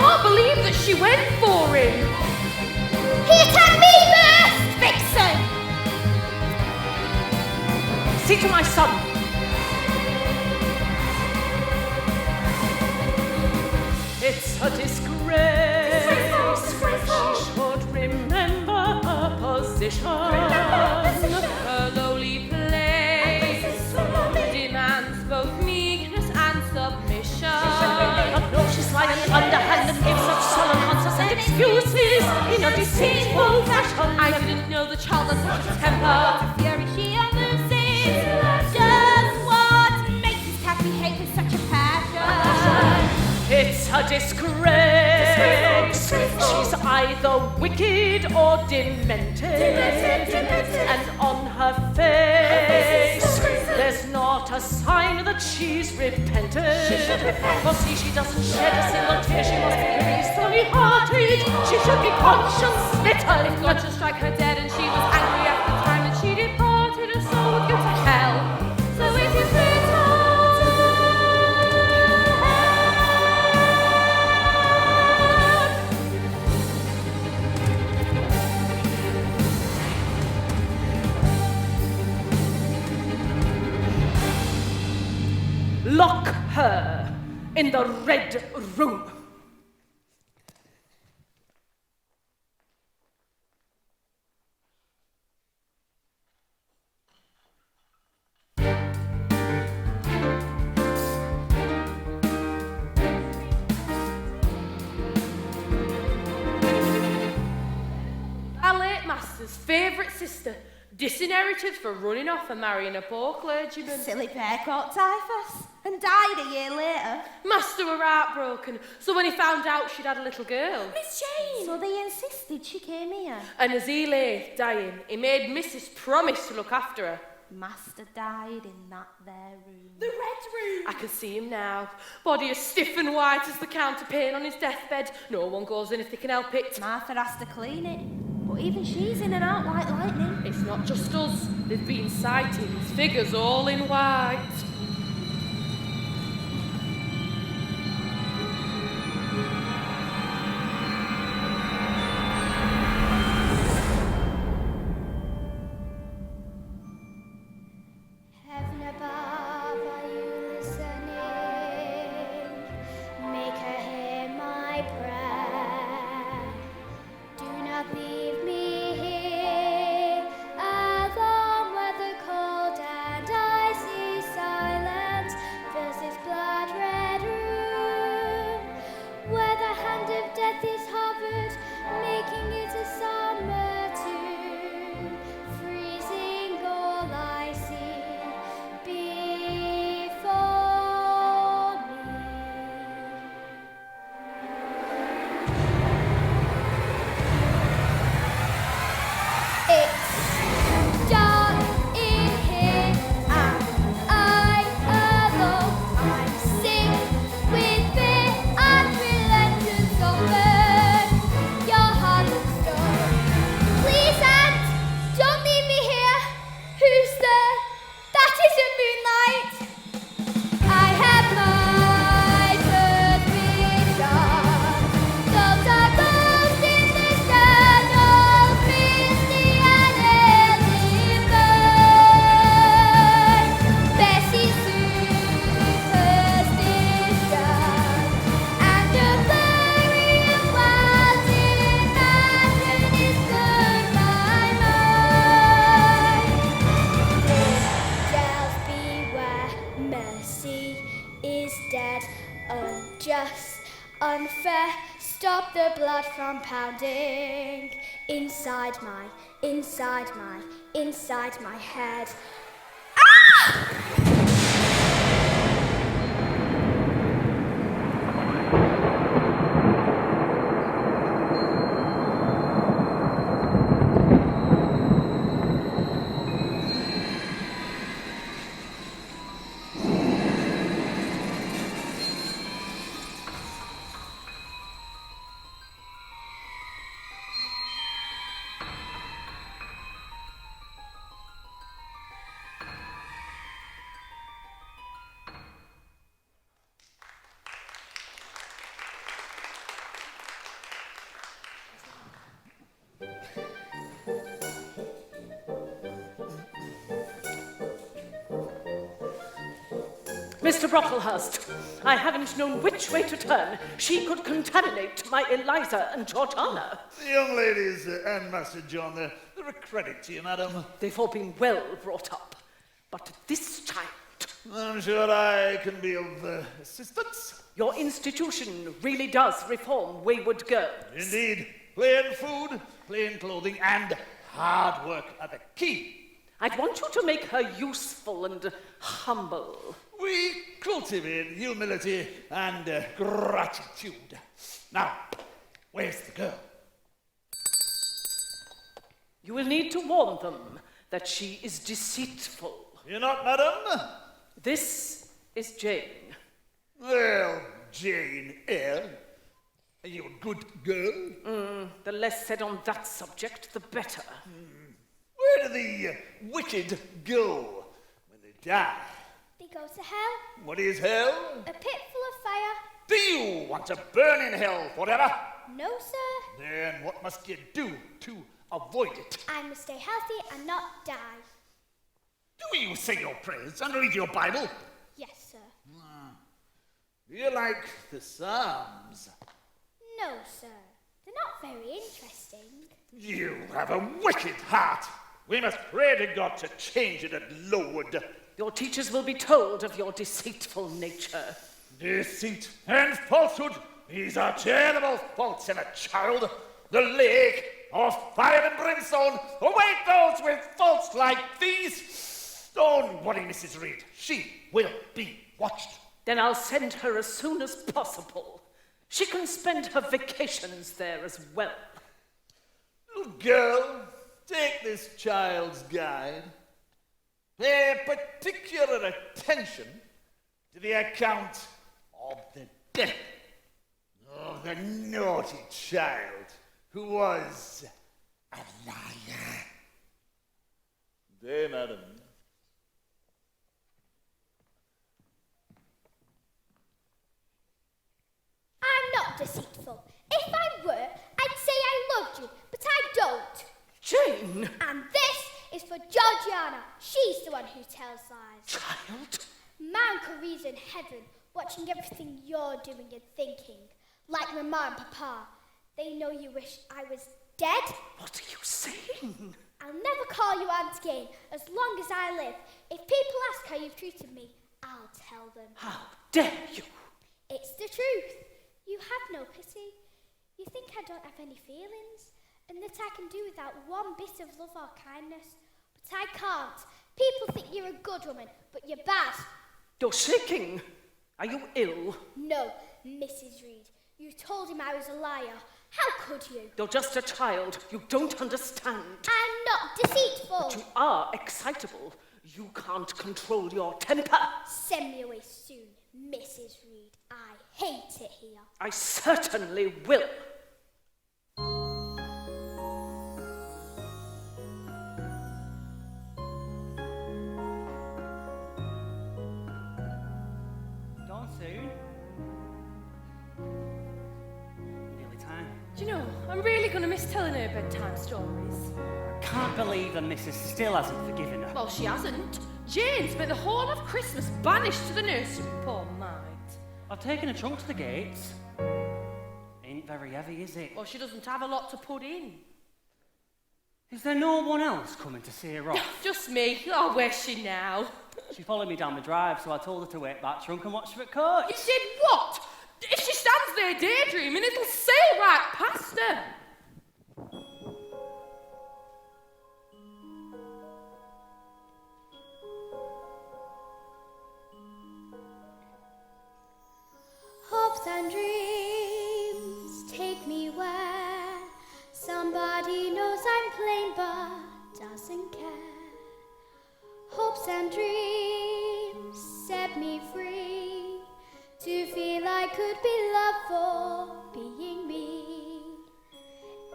can't believe that she went for him. He attacked me first, Vixen! See to my son. It's a disgrace. She should remember her position. Her lowly place demands both meekness and submission. But no, she's slyly underhand and gives such sullen answers and excuses in a deceitful fashion. I didn't know the child had such a temper. The fury she loses. Just what makes this cat behave with such a passion? It's a disgrace. She's either wicked or demented. And on her face, there's not a sign that she's repented. For see, she doesn't shed a single tear. She must be gracefully hearted. She should be conscience smitten. If God should strike her dead and she was angry at the time that she departed, her soul would go to hell. So it is written. Lock her in the red room. Our late master's favourite sister, disinherited for running off and marrying a poor clergyman. Silly pear caught typhus and died a year later. Master were heartbroken, so when he found out she'd had a little girl. Miss Jane! So they insisted she came here. And as he lay dying, he made Mrs. promise to look after her. Master died in that there room. The red room! I can see him now. Body as stiff and white as the counterpane on his deathbed. No one goes in if they can help it. Martha has to clean it. But even she's in and out like lightning. It's not just us. There've been sightings, figures all in white. Heaven above, are you listening? Make her hear my prayer. Do not leave me here alone where the cold and icy silence fills this blood red room, where the hand of death is hovered, making it a summer tomb, freezing all I see before me. It's dark in here, and I alone. I'm sick with fear and relentless often. Your heart of stone. Please, Aunt, don't leave me here. Who's there? That isn't moonlight. I have my first vision. Those are ghosts in the shadows, misty and alien burn. Bessie's superstition and a blurry and wild imagine is blurred my mind. Angels beware, mercy is dead, unjust, unfair. Stop the blood from pounding inside my head. Mr. Brocklehurst, I haven't known which way to turn. She could contaminate my Eliza and Georgiana. The young ladies and Master John, they're a credit to you, madam. They've all been well brought up. But this child... I'm sure I can be of assistance. Your institution really does reform wayward girls. Indeed. Plain food, plain clothing, and hard work are the key. I'd want you to make her useful and humble. We cultivate humility and gratitude. Now, where's the girl? You will need to warn them that she is deceitful. You're not, madam? This is Jane. Well, Jane Eyre, are you a good girl? The less said on that subject, the better. Where do the wicked go when they die? They go to hell. What is hell? A pit full of fire. Do you want to burn in hell forever? No, sir. Then what must you do to avoid it? I must stay healthy and not die. Do you say your prayers and read your Bible? Yes, sir. Do you like the Psalms? No, sir. They're not very interesting. You have a wicked heart. We must pray to God to change it at Lowood. Your teachers will be told of your deceitful nature. Deceit and falsehood, these are terrible faults in a child. The lake of fire and brimstone await those with faults like these. Don't worry, Mrs. Reed. She will be watched. Then I'll send her as soon as possible. She can spend her vacations there as well. Little girl, take this child's guide. Pay particular attention to the account of the death of the naughty child who was a liar. There, madam. I'm not deceitful. If I were, I'd say I loved you, but I don't. Jane! And this is for Georgiana. She's the one who tells lies. Child? Man could reason heaven, watching everything you're doing and thinking. Like Mama and Papa. They know you wish I was dead. What are you saying? I'll never call you aunt again, as long as I live. If people ask how you've treated me, I'll tell them. How dare you? It's the truth. You have no pity. You think I don't have any feelings, and that I can do without one bit of love or kindness. But I can't. People think you're a good woman, but you're bad. You're shaking. Are you ill? No, Mrs. Reed. You told him I was a liar. How could you? You're just a child. You don't understand. I'm not deceitful. But you are excitable. You can't control your temper. Send me away soon, Mrs. Reed. I hate it here. I certainly will. Dawn soon. Nearly time. Do you know, I'm really going to miss telling her bedtime stories. I can't believe the missus still hasn't forgiven her. Well, she hasn't. Jane spent the whole of Christmas banished to the nursery, poor mite. I've taken a trunk to the gates. Ain't very heavy, is it? Well, she doesn't have a lot to put in. Is there no one else coming to see her off? Just me. Oh, where's she now? She followed me down the drive, so I told her to wait back trunk and watch her at court. You did what? If she stands there daydreaming, it'll sail right past her. Hopes and dreams take me where somebody knows I'm plain but doesn't care. Hopes and dreams set me free to feel I could be loved for being me.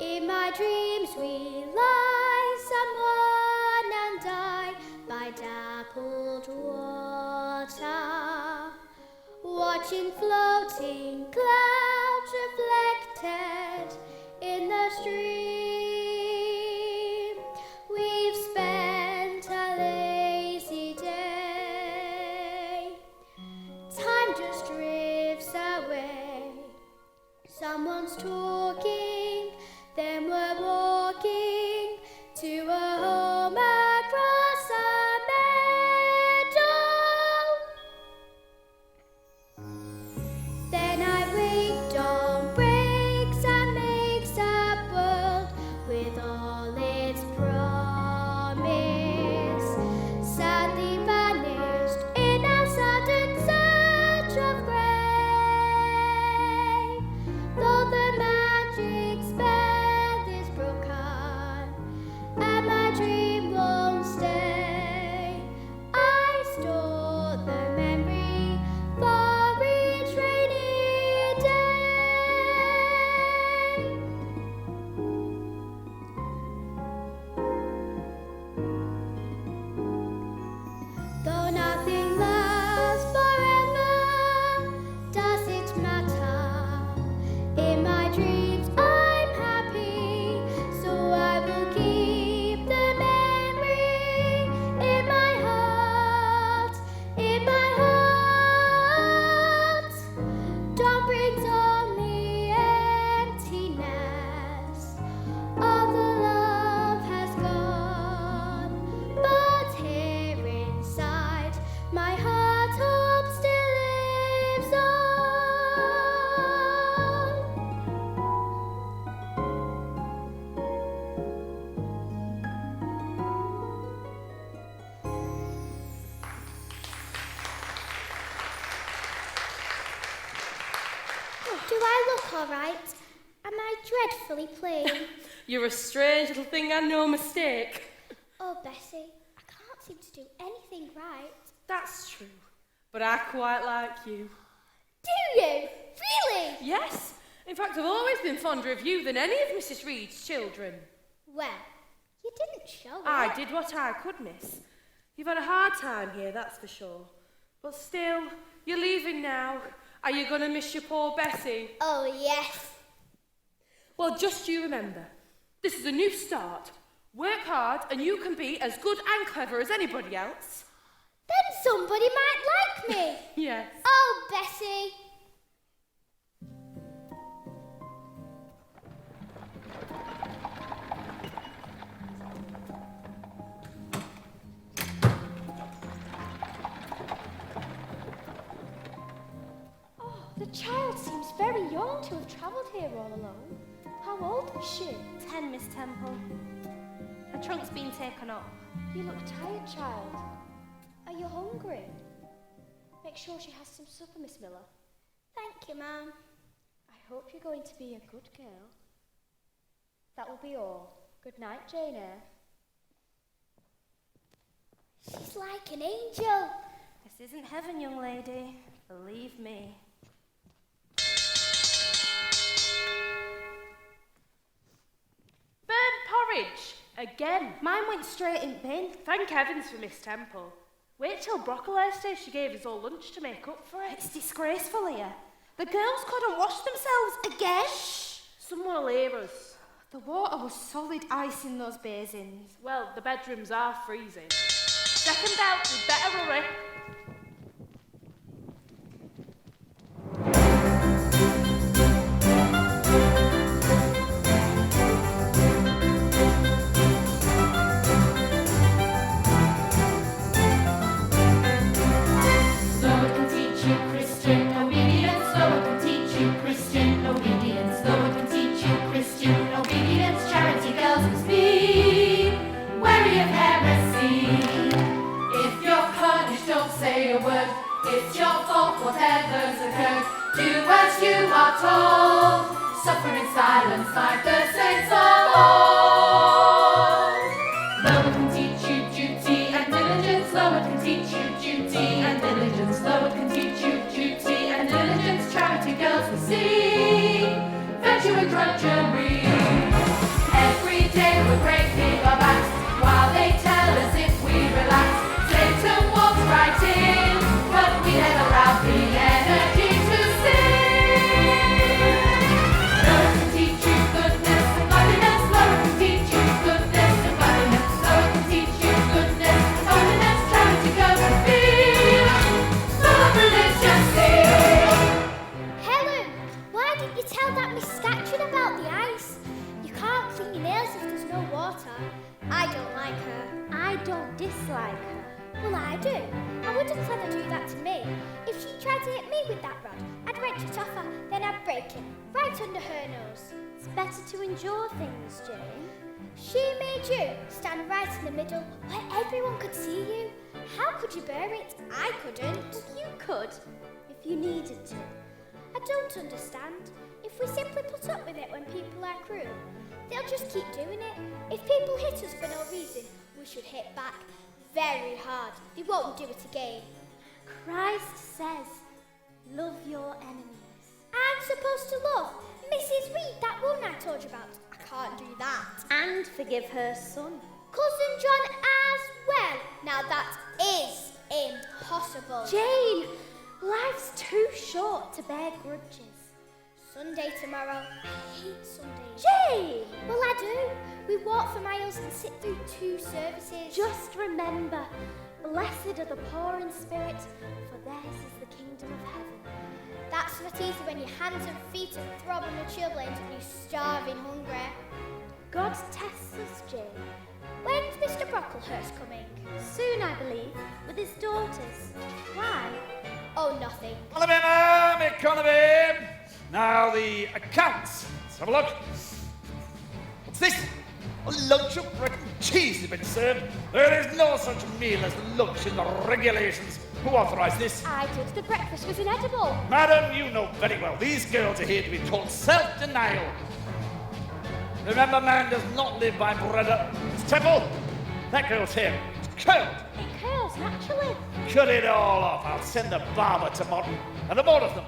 In my dreams we lie, someone and I, by dappled water, watching floating clouds reflected in the stream. We've spent a lazy day memory for each rainy day. Though nothing lasts forever, does it matter? In my dreams I'm happy, so I will keep the memory in my heart, in my heart. Dawn brings only emptiness, all the love has gone, but here inside my heart hope still lives on. Do I look all right? Am I dreadfully plain? You're a strange little thing and no mistake. Oh, Bessie, I can't seem to do anything right. That's true, but I quite like you. Do you? Really? Yes, in fact I've always been fonder of you than any of Mrs. Reed's children. Well, you didn't show it. I did what I could, miss. You've had a hard time here, that's for sure. But still, you're leaving now. Are you going to miss your poor Bessie? Oh, yes. Well, just you remember, this is a new start. Work hard and you can be as good and clever as anybody else. Then somebody might like me. Yes. Oh, Bessie. The child seems very young to have travelled here all alone. How old is she? 10, Miss Temple. Her trunk's been taken up. You look tired, child. Are you hungry? Make sure she has some supper, Miss Miller. Thank you, Mum. I hope you're going to be a good girl. That will be all. Good night, Jane Eyre. She's like an angel. This isn't heaven, young lady. Believe me. Burnt porridge! Again. Mine went straight in bin. Thank heavens for Miss Temple. Wait till Brocklehurst says she gave us all lunch to make up for it. It's disgraceful here. The girls couldn't wash themselves again. Shh. Someone will hear us. The water was solid ice in those basins. Well, the bedrooms are freezing. Second out, we'd better hurry. It's your fault, whatever's occurred. Do as you are told. Suffer in silence like the saints of old. Though it can teach you duty and diligence, though it can teach you duty and diligence, though it can teach you duty and diligence, charity girls we see, virtue and drudgery. Every day we're breaking our backs, while they tell us if we relax. Satan walks right in, but we never have the energy to sing. Though it can teach you goodness and godliness, though it can teach you goodness and godliness, though it can teach you goodness and godliness, charity goes to be full of religious zeal. Helen, why didn't you tell that Miss Scatcherd about the ice? You can't clean your nails if there's no water. I don't like her. I don't dislike her. Well, I do. I wouldn't let her do that to me. If she tried to hit me with that rod, I'd wrench it off her, then I'd break it, right under her nose. It's better to endure things, Jane. She made you stand right in the middle where everyone could see you. How could you bear it? I couldn't. You could, if you needed to. I don't understand. If we simply put up with it when people are cruel, they'll just keep doing it. If people hit us for no reason, we should hit back very hard. They won't do it again. Cry forgive her son. Cousin John as well. Now that is impossible. Jane, life's too short to bear grudges. Sunday tomorrow. I hate Sundays. Jane! Well, I do. We walk for miles and sit through 2 services. Just remember, blessed are the poor in spirit, for theirs is the kingdom of heaven. That's not easy when your hands and feet are throbbing with chilblains and you're starving hungry. God tests us, Jane. When's Mr. Brocklehurst coming? Soon, I believe, with his daughters. Why? Oh, nothing. Economy, ma'am, economy. Now the accounts. Let's have a look. What's this? A lunch of bread and cheese has been served. There is no such meal as lunch in the regulations. Who authorised this? I did. The breakfast was inedible. Madam, you know very well these girls are here to be taught self-denial. Remember, man does not live by bread. Temple, that girl's hair is curled. It curls naturally. Cut it all off. I'll send the barber tomorrow. And the both of them.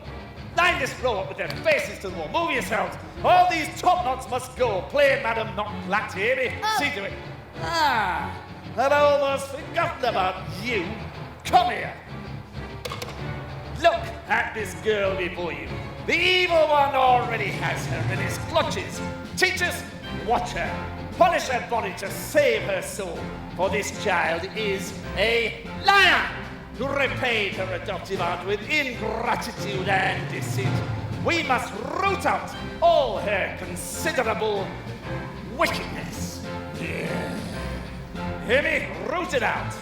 Line this row up with their faces to the wall. Move yourselves. All these top knots must go. Play, madam, not black. Hear me? Oh. See to it. Ah, I'd almost forgotten about you. Come here. Look at this girl before you. The evil one already has her in his clutches. Teachers, watch her. Punish her body to save her soul. For this child is a liar who repaid her adoptive aunt with ingratitude and deceit. We must root out all her considerable wickedness. Yeah. Hear me? Root it out.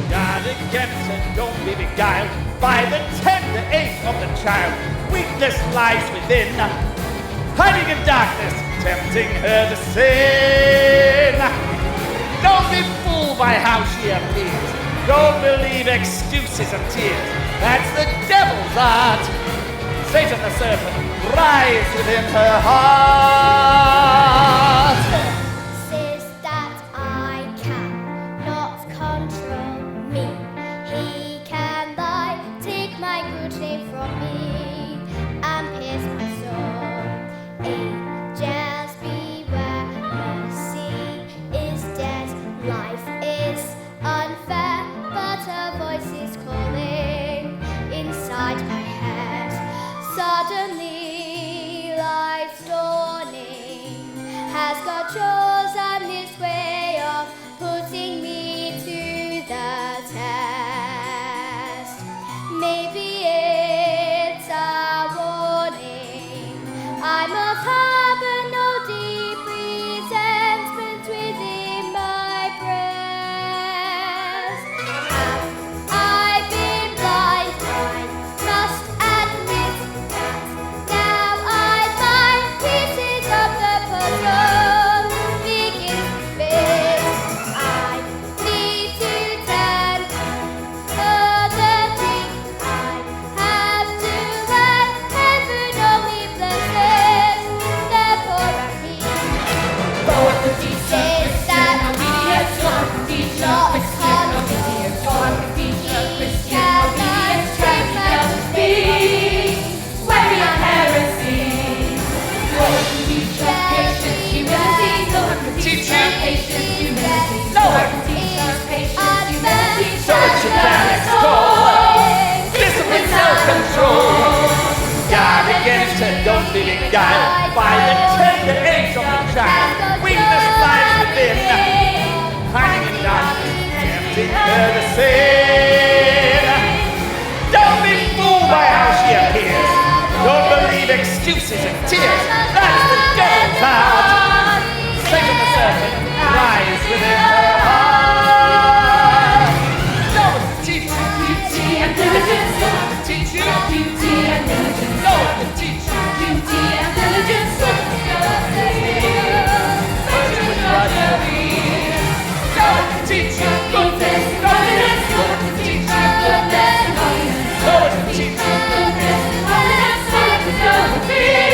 Guard against her, don't be beguiled by the tender ache of the child. Weakness lies within, hiding in darkness, tempting her to sin. Don't be fooled by how she appears. Don't believe excuses and tears. That's the devil's art. Satan the serpent, rise within her heart. Says that I cannot control me. He can lie, take my good name from me, and pierce my soul. Angels beware, mercy is dead, life is unfair, but a voice is calling inside my head. Suddenly life's dawning. Has God chosen this way of putting me to the test? Maybe it's a warning. I must harbor no deep resentment within my breast. Have I been blind? I must admit that now I find pieces of the puzzle begin to fit. I need to tell other things. I have to learn. Heaven only blesses the poor and meek. Lord the teacher, Says that obedience, Lord the teacher, Christian obedience, Lord the teacher, Christian obedience, trying to help us be where we are heresy. Lord the teacher, patience, humility, Lord the teacher, patience, humility, Lord the teacher, patience, humility, So that you can extol discipline, self-control. Guard against her, don't be beguiled by the tender ache of the child. Weakness lies within, hiding in darkness, tempting her to sin. Don't be fooled by how she appears. Don't believe excuses and tears. That's the devil's art. Satan the serpent, rise within her heart. Lord the teacher, beauty and diligence, Lord the teacher, beauty and diligence, Lord the teacher. beauty and diligence, Lord the Teacher, goodness, godliness, Lord the teacher, goodness, godliness, Lord the teacher, goodness, godliness, Lord the teacher,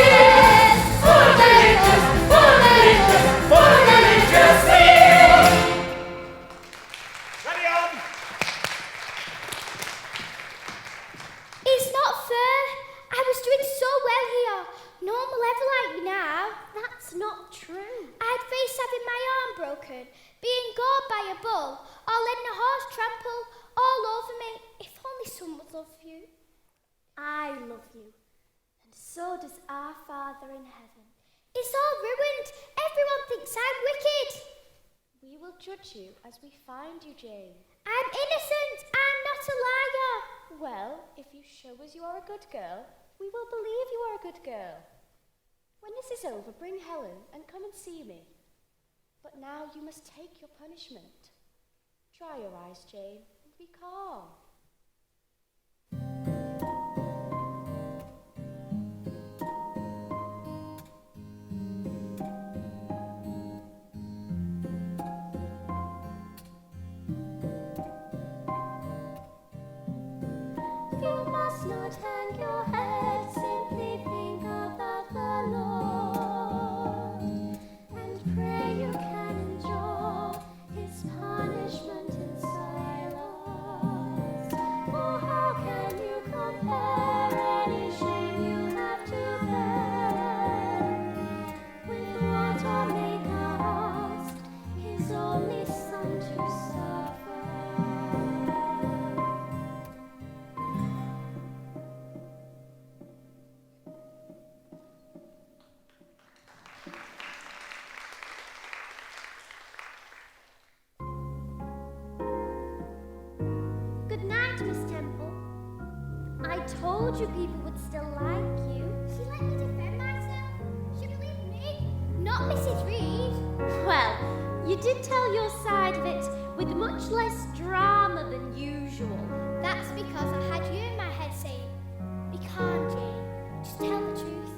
No one will ever like me now. That's not true. I'd face having my arm broken, being gored by a bull, or letting a horse trample all over me. If only someone would love you. I love you, and so does our Father in heaven. It's all ruined. Everyone thinks I'm wicked. We will judge you as we find you, Jane. I'm innocent. I'm not a liar. Well, if you show us you are a good girl, we will believe you are a good girl. When this is over, bring Helen and come and see me. But now you must take your punishment. Dry your eyes, Jane, and be calm. You must not hang your head, simply think about the Lord, and pray you can endure his punishment in silence. For how can you compare any shame you have to bear with what our Maker asked his only Son to suffer? Good night, Miss Temple. I told you people would still like you. She let me defend myself. She believed me, not Mrs. Reed. Well, you did tell your side of it with much less drama than usual. That's because I had you in my head saying, "Be calm, Jane. Just tell the truth."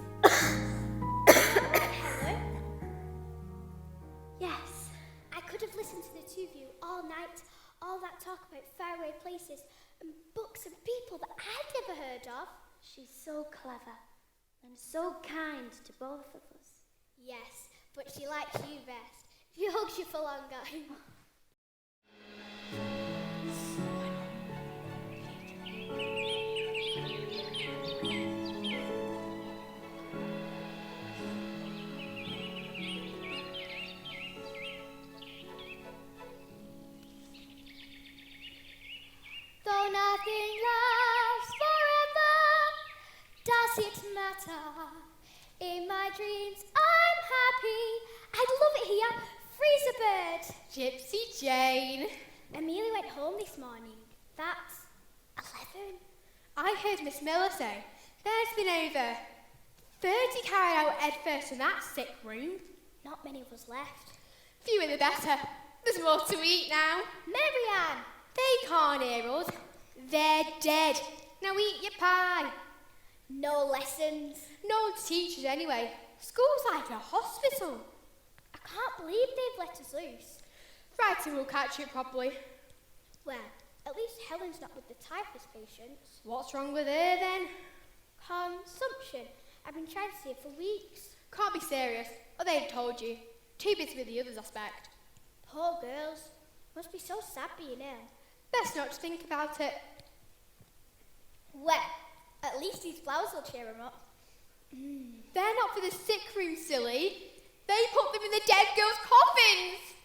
Right, Helen? Yes. I could have listened to the two of you all night, all that talk about faraway places and books and people that I'd never heard of. She's so clever and so kind to both of us. Yes, but she likes you best. She hugs you for longer. Though nothing lasts forever, does it matter? In my dreams, I'm happy. I'd love it here. Freeze a bird. Gypsy Jane. Amelia went home this morning. That's 11. I heard Miss Miller say there's been over 30 carried out head first in that sick room. Not many of us left. Fewer the better. There's more to eat now. Marianne! They can't hear us. They're dead. Now eat your pie. No lessons. No teachers anyway. School's like a hospital. I can't believe they've let us loose. Frightened we'll catch it properly. Well, at least Helen's not with the typhus patients. What's wrong with her then? Consumption. I've been trying to see her for weeks. Can't be serious. Or they've told you. Too busy with the others, I expect. Poor girls. Must be so sad being ill. Best not to think about it. Well, at least these flowers will cheer them up. They're not for the sick room, silly. They put them in the dead girls' coffins.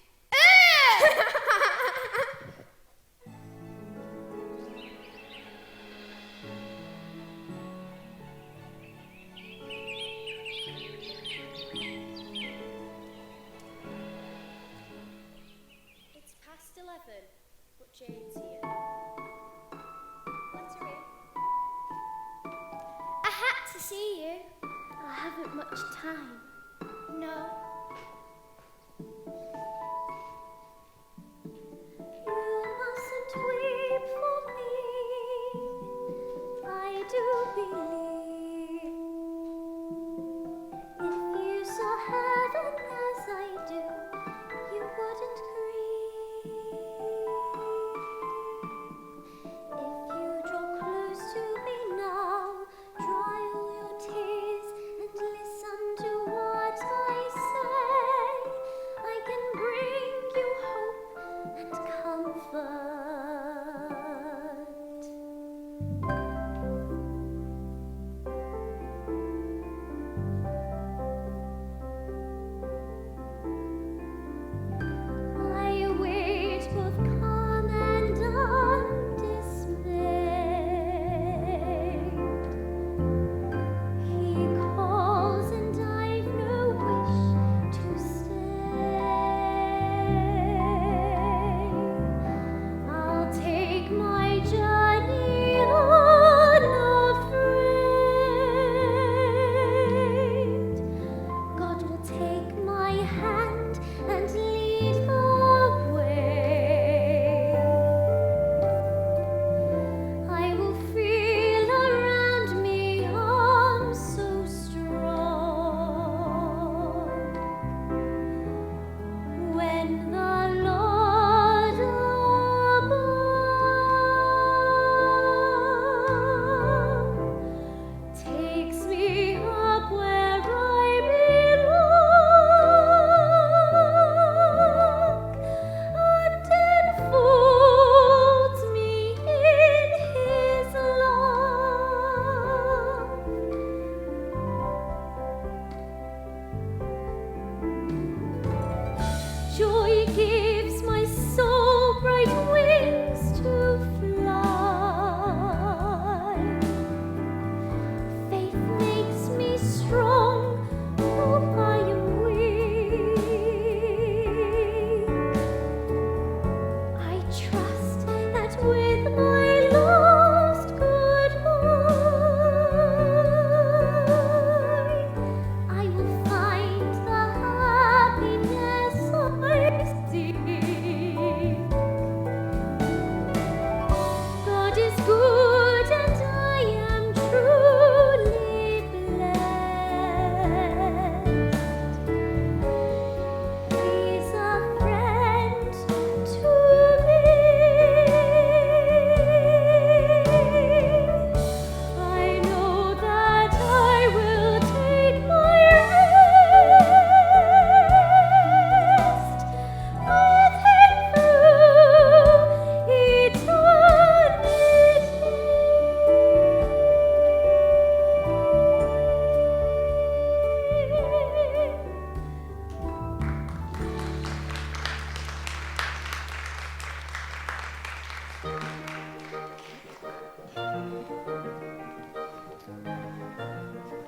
It's past 11, but Jane's here. Let her in. I had to see you. I haven't much time. No. You mustn't weep for me. I do believe if you saw heaven as I do, you wouldn't grieve. If you draw close to me now, dry all your tears and listen to what I say.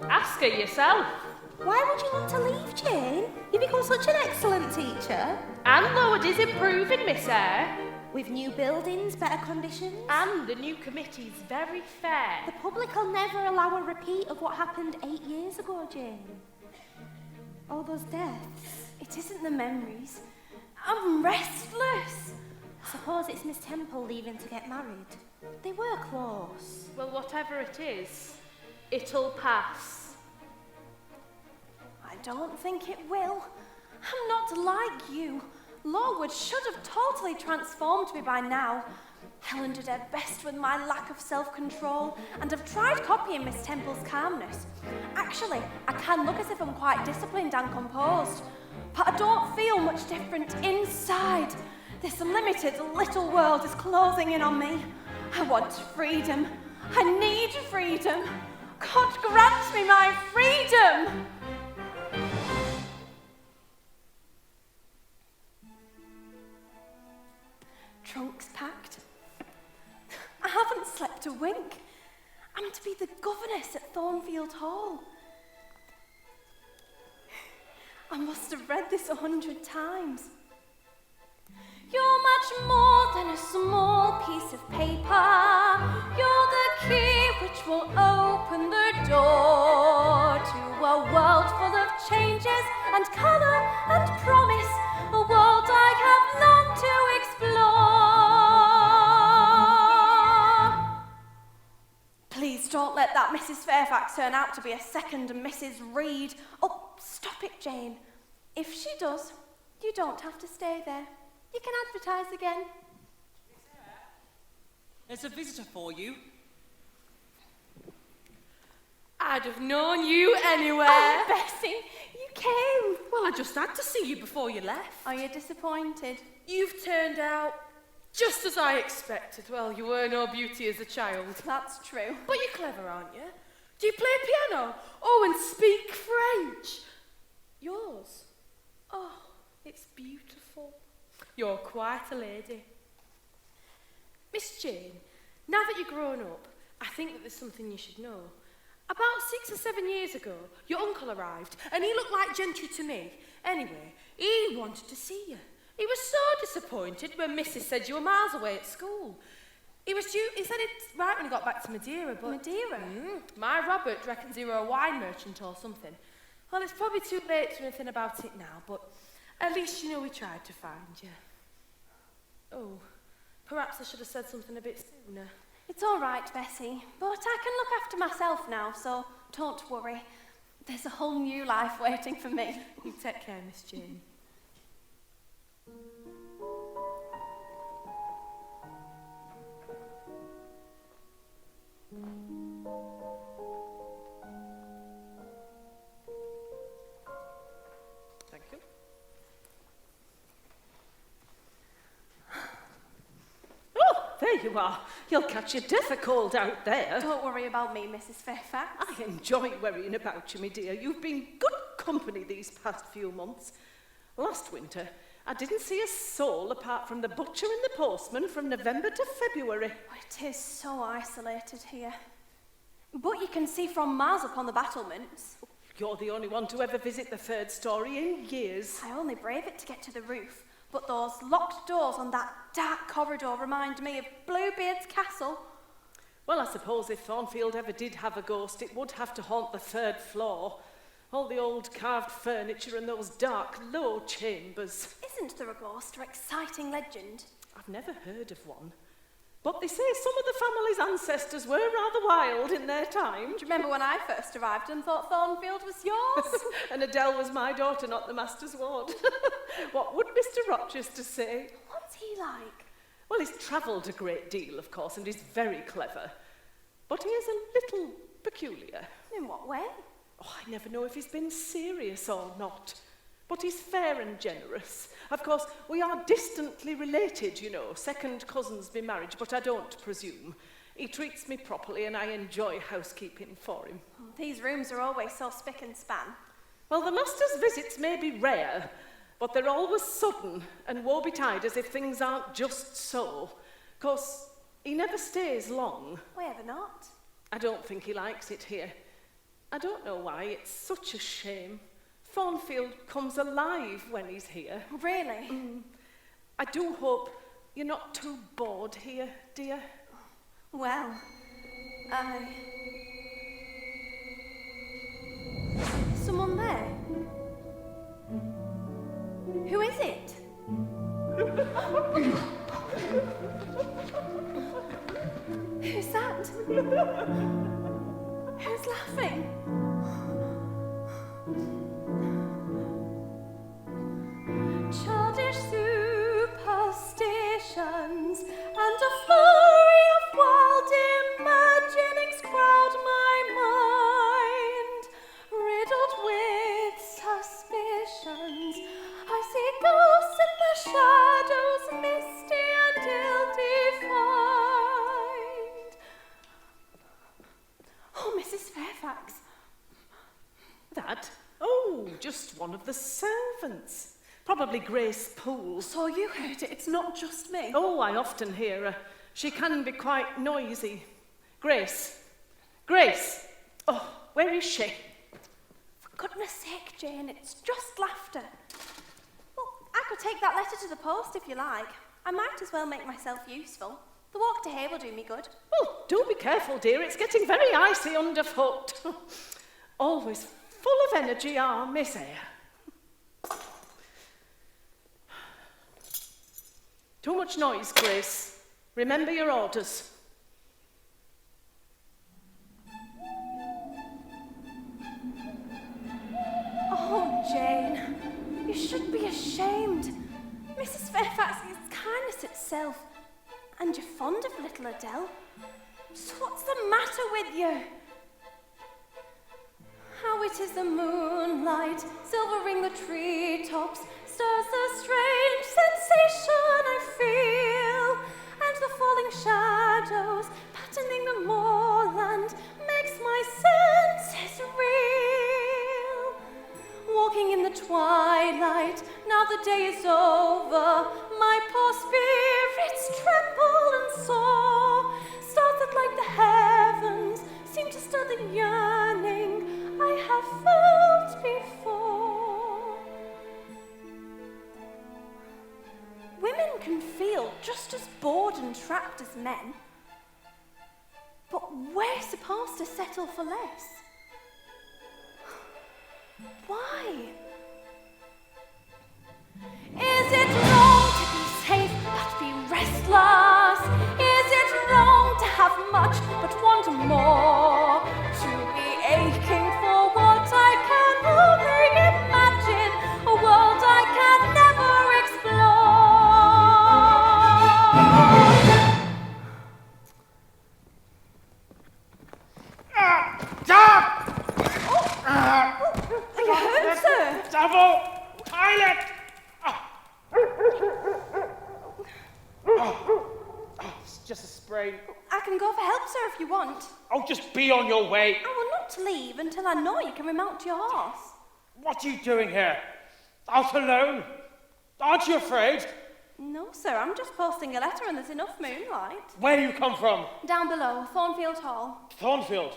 Ask her yourself. Why would you want to leave, Jane? You become such an excellent teacher. And Lord is improving, Miss Eyre. With new buildings, better conditions. And the new committee's very fair. The public will never allow a repeat of what happened 8 years ago, Jane. All those deaths, it isn't the memories. I'm restless. I suppose it's Miss Temple leaving to get married. They were close. Well, whatever it is, it'll pass. I don't think it will. I'm not like you. Lorwood should have totally transformed me by now. Helen did her best with my lack of self-control, and I've tried copying Miss Temple's calmness. Actually, I can look as if I'm quite disciplined and composed, but I don't feel much different inside. This limited little world is closing in on me. I want freedom. I need freedom. God grant me my freedom! Trunks packed. I haven't slept a wink. I'm to be the governess at Thornfield Hall. I must have read this 100 times. You're much more than a small piece of paper. You're the key which will open the door to a world full of changes and colour and promise, a world I have longed to explore. Please don't let that Mrs. Fairfax turn out to be a second Mrs. Reed. Oh, stop it, Jane. If she does, you don't have to stay there. You can advertise again. There's a visitor for you. I'd have known you anywhere. Oh, Bessie, you came. Well, I just had to see you before you left. Are you disappointed? You've turned out just as I expected. Well, you were no beauty as a child. That's true. But you're clever, aren't you? Do you play piano? Oh, and speak French? Yours? Oh, it's beautiful. You're quite a lady. Miss Jane, now that you're grown up, I think that there's something you should know. About 6 or 7 years ago, your uncle arrived, and he looked like gentry to me. Anyway, he wanted to see you. He was so disappointed when Mrs. said you were miles away at school. He said it's right when he got back to Madeira, but... Madeira? My Robert reckons you were a wine merchant or something. Well, it's probably too late to do anything about it now, but at least you know we tried to find you. Oh, perhaps I should have said something a bit sooner. It's all right, Bessie, but I can look after myself now, so don't worry. There's a whole new life waiting for me. You take care, Miss Jane. Thank you. There you are. You'll catch your death a cold out there. Don't worry about me, Mrs. Fairfax. I enjoy worrying about you, my dear. You've been good company these past few months. Last winter, I didn't see a soul apart from the butcher and the postman from November to February. It is so isolated here. But you can see from miles up on the battlements. You're the only one to ever visit the third story in years. I only brave it to get to the roof. But those locked doors on that dark corridor remind me of Bluebeard's castle. Well, I suppose if Thornfield ever did have a ghost, it would have to haunt the third floor. All the old carved furniture and those dark, low chambers. Isn't there a ghost or exciting legend? I've never heard of one. But they say some of the family's ancestors were rather wild in their time. Do you remember when I first arrived and thought Thornfield was yours? And Adele was my daughter, not the master's ward. What would Mr. Rochester say? What's he like? Well, he's travelled a great deal, of course, and he's very clever. But he is a little peculiar. In what way? Oh, I never know if he's been serious or not. But he's fair and generous. Of course, we are distantly related, you know, second cousins by marriage, but I don't presume. He treats me properly and I enjoy housekeeping for him. These rooms are always so spick and span. Well, the master's visits may be rare, but they're always sudden and woe betide as if things aren't just so. 'Course he never stays long. Why ever not? I don't think he likes it here. I don't know why, it's such a shame. Thornfield comes alive when he's here. Really? I do hope you're not too bored here, dear. Well, Someone there? Who is it? Who's that? Who's laughing? Childish superstitions and a flurry of wild imaginings crowd my mind. Riddled with suspicions, I see ghosts in the shadows, misty and ill-defined. Oh, Mrs. Fairfax. That? Oh, just one of the servants. Probably Grace Poole. So you heard it, it's not just me. Oh, I often hear her. She can be quite noisy. Grace. Grace! Oh, where is she? For goodness sake, Jane, it's just laughter. Well, I could take that letter to the post if you like. I might as well make myself useful. The walk to here will do me good. Oh, do be careful, dear. It's getting very icy underfoot. Always full of energy are Miss Eyre. Too much noise, Grace. Remember your orders. Oh, Jane, you should be ashamed. Mrs. Fairfax is kindness itself, and you're fond of little Adele. So what's the matter with you? How it is the moonlight, silvering the treetops, stirs the strange sensation I feel, and the falling shadows, patterning the moorland, makes my senses reel. Walking in the twilight, now the day is over, my poor spirits tremble and soar. Stars that like the heavens seem to stir the yearning I have felt before. Women can feel just as bored and trapped as men, but we're supposed to settle for less. Why? Is it wrong to be safe but be restless? Is it wrong to have much but want more? To be aching for what I can only imagine, a world I can never explore. Stop! Are you hurt, sir? Devil! Pilot! It's just a sprain. I can go for help, sir, if you want. Oh, just be on your way. I will not leave until I know you can remount your horse. What are you doing here? Out alone? Aren't you afraid? No, sir, I'm just posting a letter and there's enough moonlight. Where do you come from? Down below, Thornfield Hall. Thornfield.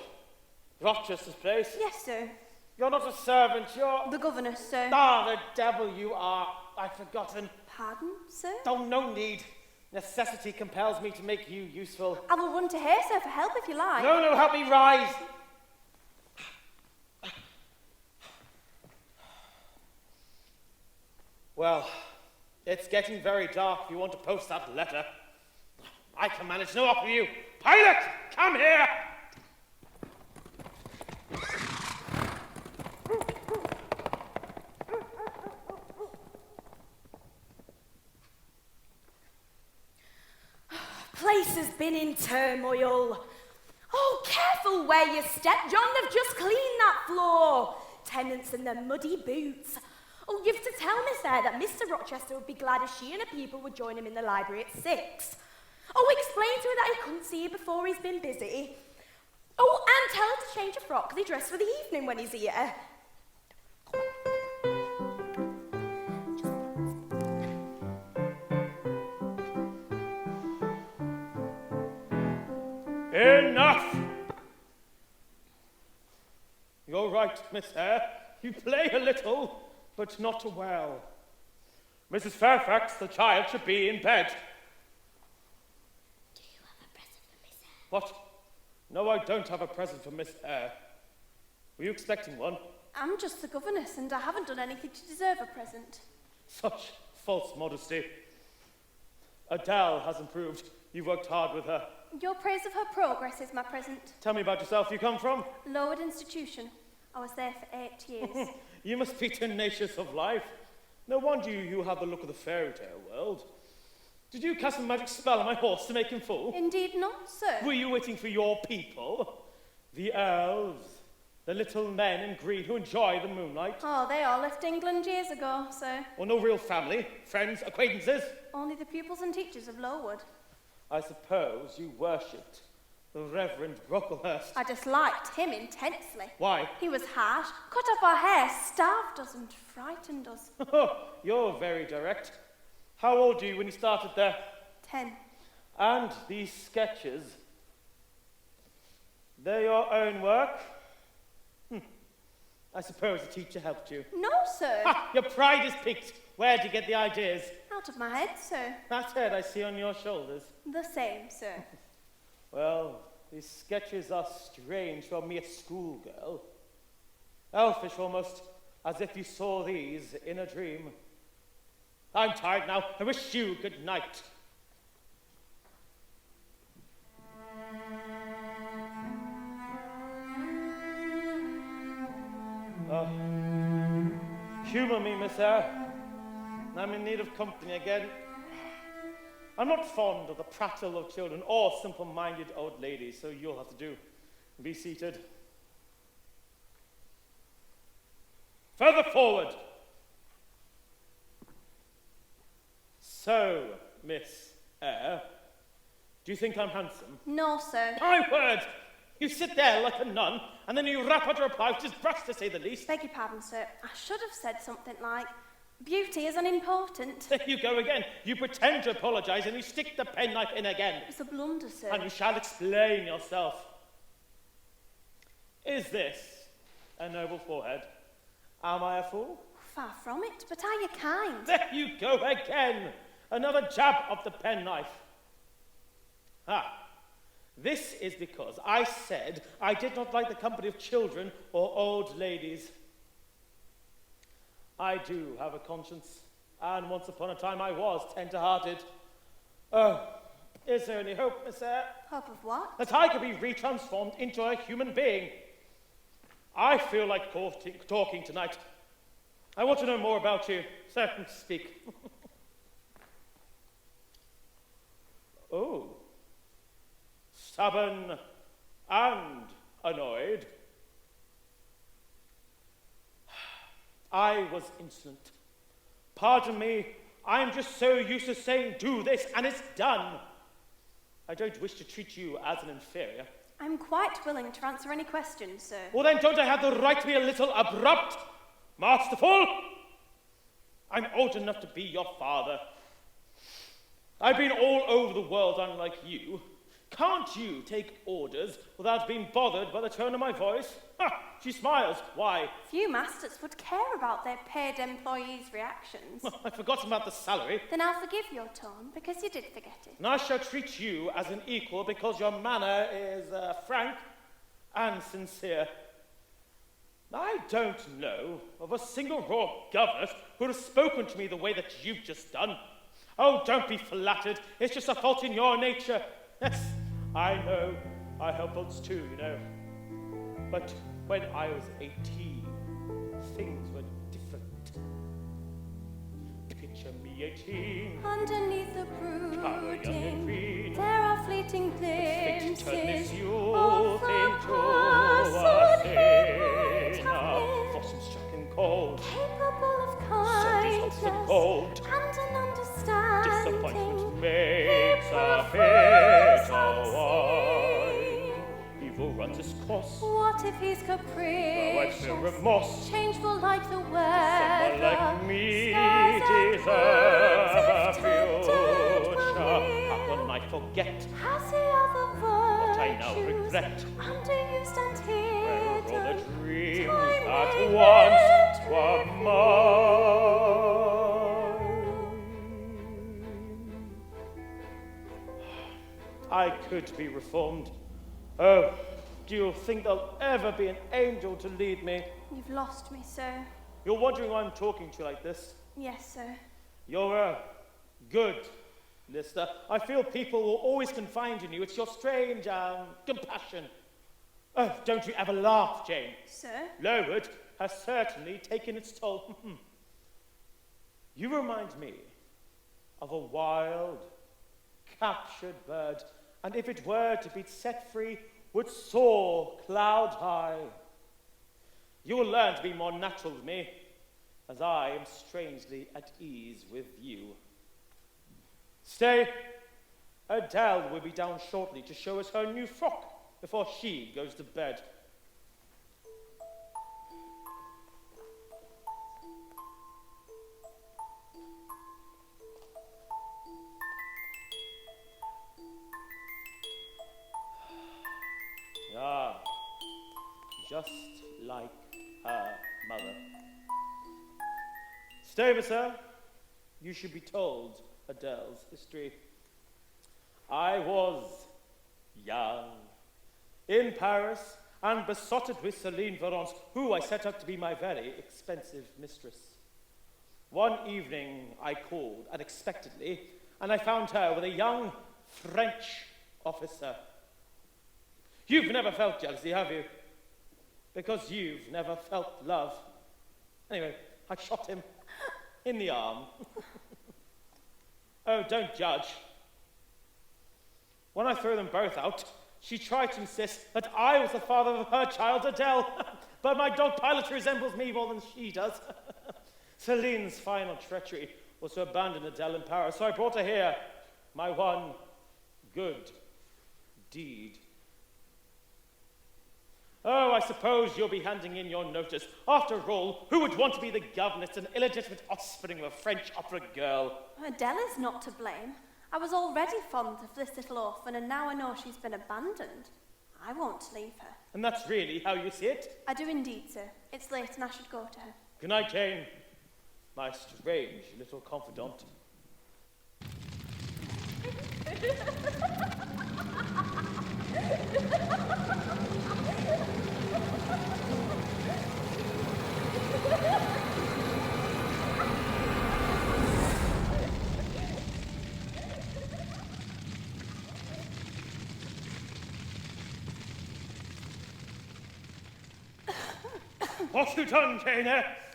Rochester's place. Yes, sir. You're not a servant, you're... The governess, sir. Ah, the devil you are. I've forgotten. Pardon, sir? Oh, no need. Necessity compels me to make you useful. I will run to here, sir, for help if you like. No, no, help me rise. Well, it's getting very dark if you want to post that letter. I can manage no up with you. Pilot, come here! Place has been in turmoil. Oh, careful where you step, John. They've just cleaned that floor. Tenants and their muddy boots. Oh, you've to tell Miss Eyre that Mr. Rochester would be glad if she and her people would join him in the library at 6. Oh, explain to her that he couldn't see her before he's been busy. Oh, and tell her to change her frock, they dress for the evening when he's here. Enough! You're right, Miss Eyre. You play a little, but not well. Mrs. Fairfax, the child should be in bed. Do you have a present for Miss Eyre? What? No, I don't have a present for Miss Eyre. Were you expecting one? I'm just the governess and I haven't done anything to deserve a present. Such false modesty. Adele has improved. You've worked hard with her. Your praise of her progress is my present. Tell me about yourself. You come from? Lowood Institution. I was there for 8 years. You must be tenacious of life. No wonder you have the look of the fairy tale world. Did you cast a magic spell on my horse to make him fall? Indeed not, sir. Were you waiting for your people? The elves, the little men in green who enjoy the moonlight? Oh, they all left England years ago, sir. Or no real family, friends, acquaintances? Only the pupils and teachers of Lowood. I suppose you worshipped the Reverend Brocklehurst. I disliked him intensely. Why? He was harsh, cut off our hair, starved us and frightened us. You're very direct. How old were you when you started there? 10. And these sketches, they're your own work? I suppose the teacher helped you. No, sir. Ha! Your pride is piqued. Where did you get the ideas? Out of my head, sir. That head I see on your shoulders. The same, sir. Well, these sketches are strange for me, a schoolgirl. Elfish almost, as if you saw these in a dream. I'm tired now. I wish you good night. Humour me, Miss Eyre. I'm in need of company again. I'm not fond of the prattle of children or simple-minded old ladies, so you'll have to do. Be seated. Further forward. So, Miss Eyre, do you think I'm handsome? No, sir. My word! You sit there like a nun, and then you rap out a reply, which is brash to say the least. Beg your pardon, sir. I should have said something like, beauty is unimportant. There you go again. You pretend to apologise, and you stick the penknife in again. It's a blunder, sir. And you shall explain yourself. Is this a noble forehead? Am I a fool? Far from it, but are you kind? There you go again. Another jab of the penknife. This is because I said I did not like the company of children or old ladies. I do have a conscience, and once upon a time I was tender-hearted. Oh, is there any hope, Miss Eyre? Hope of what? That I could be retransformed into a human being. I feel like talking tonight. I want to know more about you, so speak. Oh. Stubborn and annoyed. I was insolent. Pardon me, I'm just so used to saying do this and it's done. I don't wish to treat you as an inferior. I'm quite willing to answer any questions, sir. Well then, don't I have the right to be a little abrupt? Masterful? I'm old enough to be your father. I've been all over the world unlike you. Can't you take orders without being bothered by the tone of my voice? Ha! She smiles. Why? Few masters would care about their paid employees' reactions. I forgot about the salary. Then I'll forgive your tone, because you did forget it. And I shall treat you as an equal because your manner is frank and sincere. I don't know of a single raw governess who would have spoken to me the way that you've just done. Oh, don't be flattered. It's just a fault in your nature. Yes, I know. I help others too, you know. But when I was 18, things were different. Picture me 18. Underneath the Cover young and brooding, green. there are fleeting Fate turn this glimpses youth of the into parson a who sinner. Frost struck and cold. capable of Soldiers of kindness gold. and an understanding. Disappointment makes a bitter wine. Evil runs its course. What if he's Now I feel capricious, remorse. changeful like the Someone weather? like me Skies and deserves a clouds, if tempted future. will he. How can I forget Has he other what I now shoes, regret? and do you stand here? Where are all the dreams Time that may once yet were mine? I could be reformed. Oh, do you think there'll ever be an angel to lead me? You've lost me, sir. You're wondering why I'm talking to you like this? Yes, sir. You're good, Lister. I feel people will always confide in you. It's your strange compassion. Oh, don't you ever laugh, Jane. Sir? Lowood has certainly taken its toll. You remind me of a wild, captured bird, and if it were to be set free, would soar cloud high. You will learn to be more natural with me, as I am strangely at ease with you. Stay. Adele will be down shortly to show us her new frock before she goes to bed. Ah, just like her mother. Stay, sir. You should be told Adele's history. I was young, in Paris, and besotted with Celine Varens, who I set up to be my very expensive mistress. One evening I called unexpectedly, and I found her with a young French officer. You've never felt jealousy, have you? Because you've never felt love. Anyway, I shot him in the arm. Oh, don't judge. When I threw them both out, she tried to insist that I was the father of her child, Adele. But my dog Pilot resembles me more than she does. Celine's final treachery was to abandon Adele in Paris, so I brought her here. My one good deed. Oh, I suppose you'll be handing in your notice. After all, who would want to be the governess and illegitimate offspring of a French opera girl? Adele is not to blame. I was already fond of this little orphan, and now I know she's been abandoned. I won't leave her. And that's really how you see it? I do indeed, sir. It's late and I should go to her. Good night, Jane. My strange little confidant. What have you done, Jane?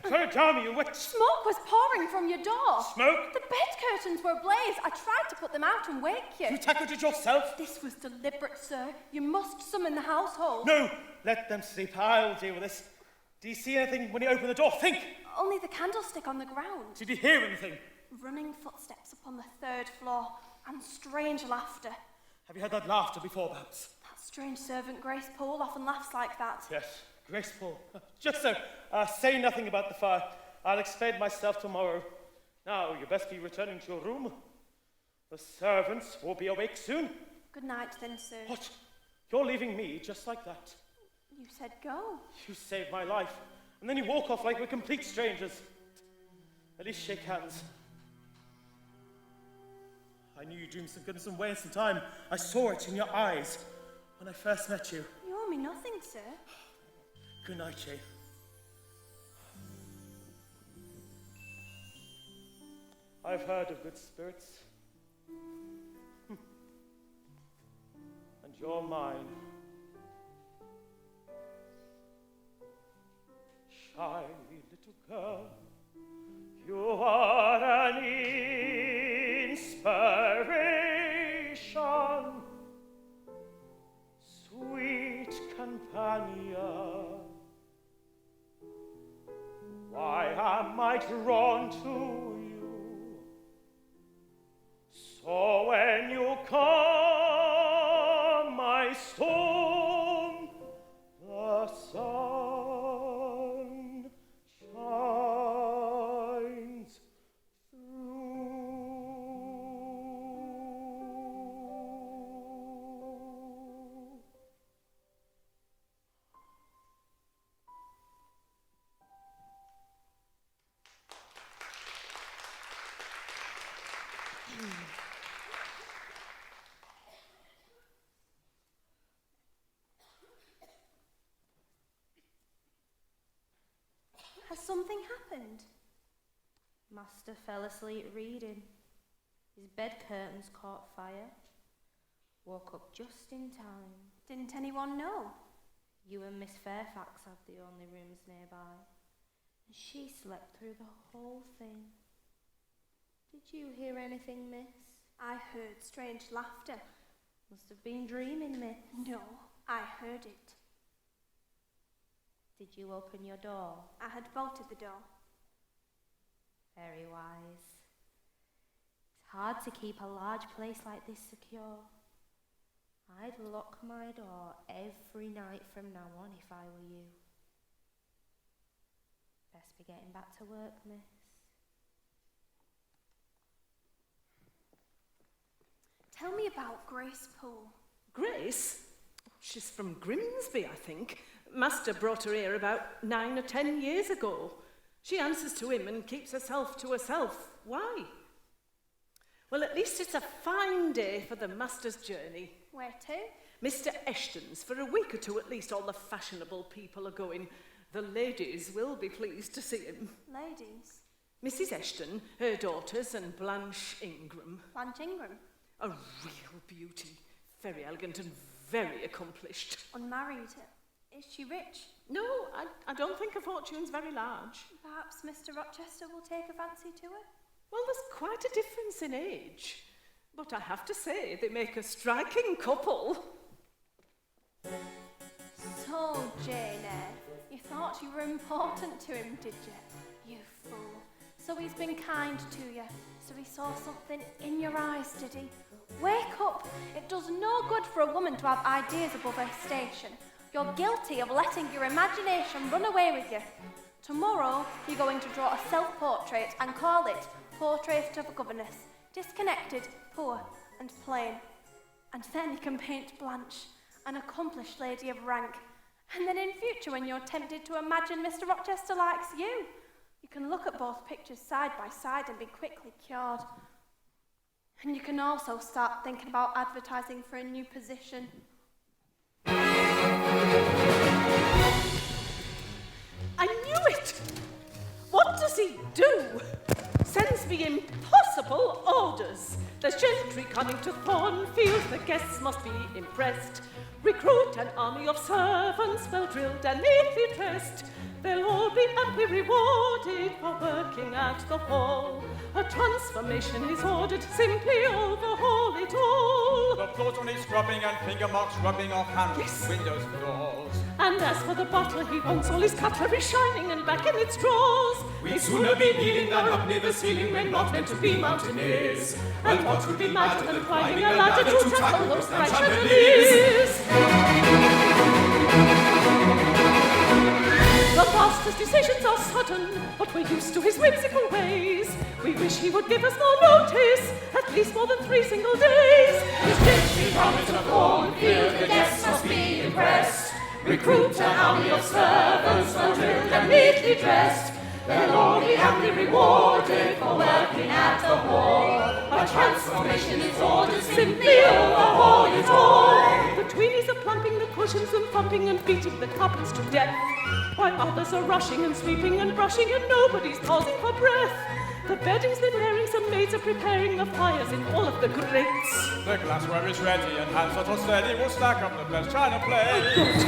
Go down, you witch! Smoke was pouring from your door. Smoke? The bed curtains were ablaze. I tried to put them out and wake you. You tackled it yourself? This was deliberate, sir. You must summon the household. No! Let them sleep. I'll deal with this. Do you see anything when you open the door? Think! Only the candlestick on the ground. Did you hear anything? Running footsteps upon the third floor and strange laughter. Have you heard that laughter before, perhaps? That strange servant, Grace Poole, often laughs like that. Yes, Grace Poole. Just so. Say nothing about the fire. I'll explain myself tomorrow. Now, you best be returning to your room. The servants will be awake soon. Good night, then, sir. What? You're leaving me just like that? You said go. You saved my life, and then you walk off like we're complete strangers. At least shake hands. I knew you'd doing some goodness and waste some time. I saw it in your eyes when I first met you. You owe me nothing, sir. Good night, Jane. I've heard of good spirits. And you're mine. Shy little girl, you are an inspiration, sweet companion. Why am I drawn to you? So when you come, my storm, the sun shines through. Has something happened? Master fell asleep reading. His bed curtains caught fire. Woke up just in time. Didn't anyone know? You and Miss Fairfax have the only rooms nearby. And she slept through the whole thing. Did you hear anything, miss? I heard strange laughter. Must have been dreaming, miss. No, I heard it. Did you open your door? I had bolted the door. Very wise. It's hard to keep a large place like this secure. I'd lock my door every night from now on if I were you. Best be getting back to work, miss. Tell me about Grace Poole. Grace? She's from Grimsby, I think. Master brought her here about 9 or 10 years ago. She answers to him and keeps herself to herself. Why? Well, at least it's a fine day for the Master's journey. Where to? Mr. Ashton's. For a week or two at least, all the fashionable people are going. The ladies will be pleased to see him. Ladies? Mrs. Ashton, her daughters, and Blanche Ingram. Blanche Ingram? A real beauty. Very elegant and very accomplished. Unmarried. Is she rich? No, I don't think her fortune's very large. Perhaps Mr. Rochester will take a fancy to her? Well, there's quite a difference in age. But I have to say, they make a striking couple. So, Jane Eyre, you thought you were important to him, did you? You fool. So he's been kind to you. So he saw something in your eyes, did he? Wake up. It does no good for a woman to have ideas above her station. You're guilty of letting your imagination run away with you. Tomorrow, you're going to draw a self-portrait and call it Portrait of a Governess. Disconnected, poor, and plain. And then you can paint Blanche, an accomplished lady of rank. And then in future, when you're tempted to imagine Mr. Rochester likes you, you can look at both pictures side by side and be quickly cured. And you can also start thinking about advertising for a new position. I knew it! What does he do? Sends me impossible orders. There's gentry coming to Thornfield, the guests must be impressed. Recruit an army of servants, well drilled and neatly dressed. They'll all be amply rewarded for working at the hall. A transformation is ordered, simply overhaul it all. The floors need scrubbing and finger marks rubbing off handles, windows and doors. And as for the butler, he wants all his cutlery shining and back in its drawers. We'd sooner be kneeling than up near the ceiling, we're not meant to be mountaineers. And what could be madder than climbing a ladder to tackle those bright chandeliers? The master's decisions are sudden, but we're used to his whimsical ways. We wish he would give us more notice, at least more than 3 single days. His gentry coming to Thornfield, the guests must be impressed. Recruit an army of servants, well drilled and neatly dressed. They'll all be amply rewarded for working at the hall. A transformation is ordered, simply overhaul it all. The tweenies are plumping the cushions and thumping and beating the carpets to death, while others are rushing and sweeping and brushing and nobody's pausing for breath. The bedding's been layering, some maids are preparing the fires in all of the grates. The glassware is ready and hands that are steady will stack up the best china plates.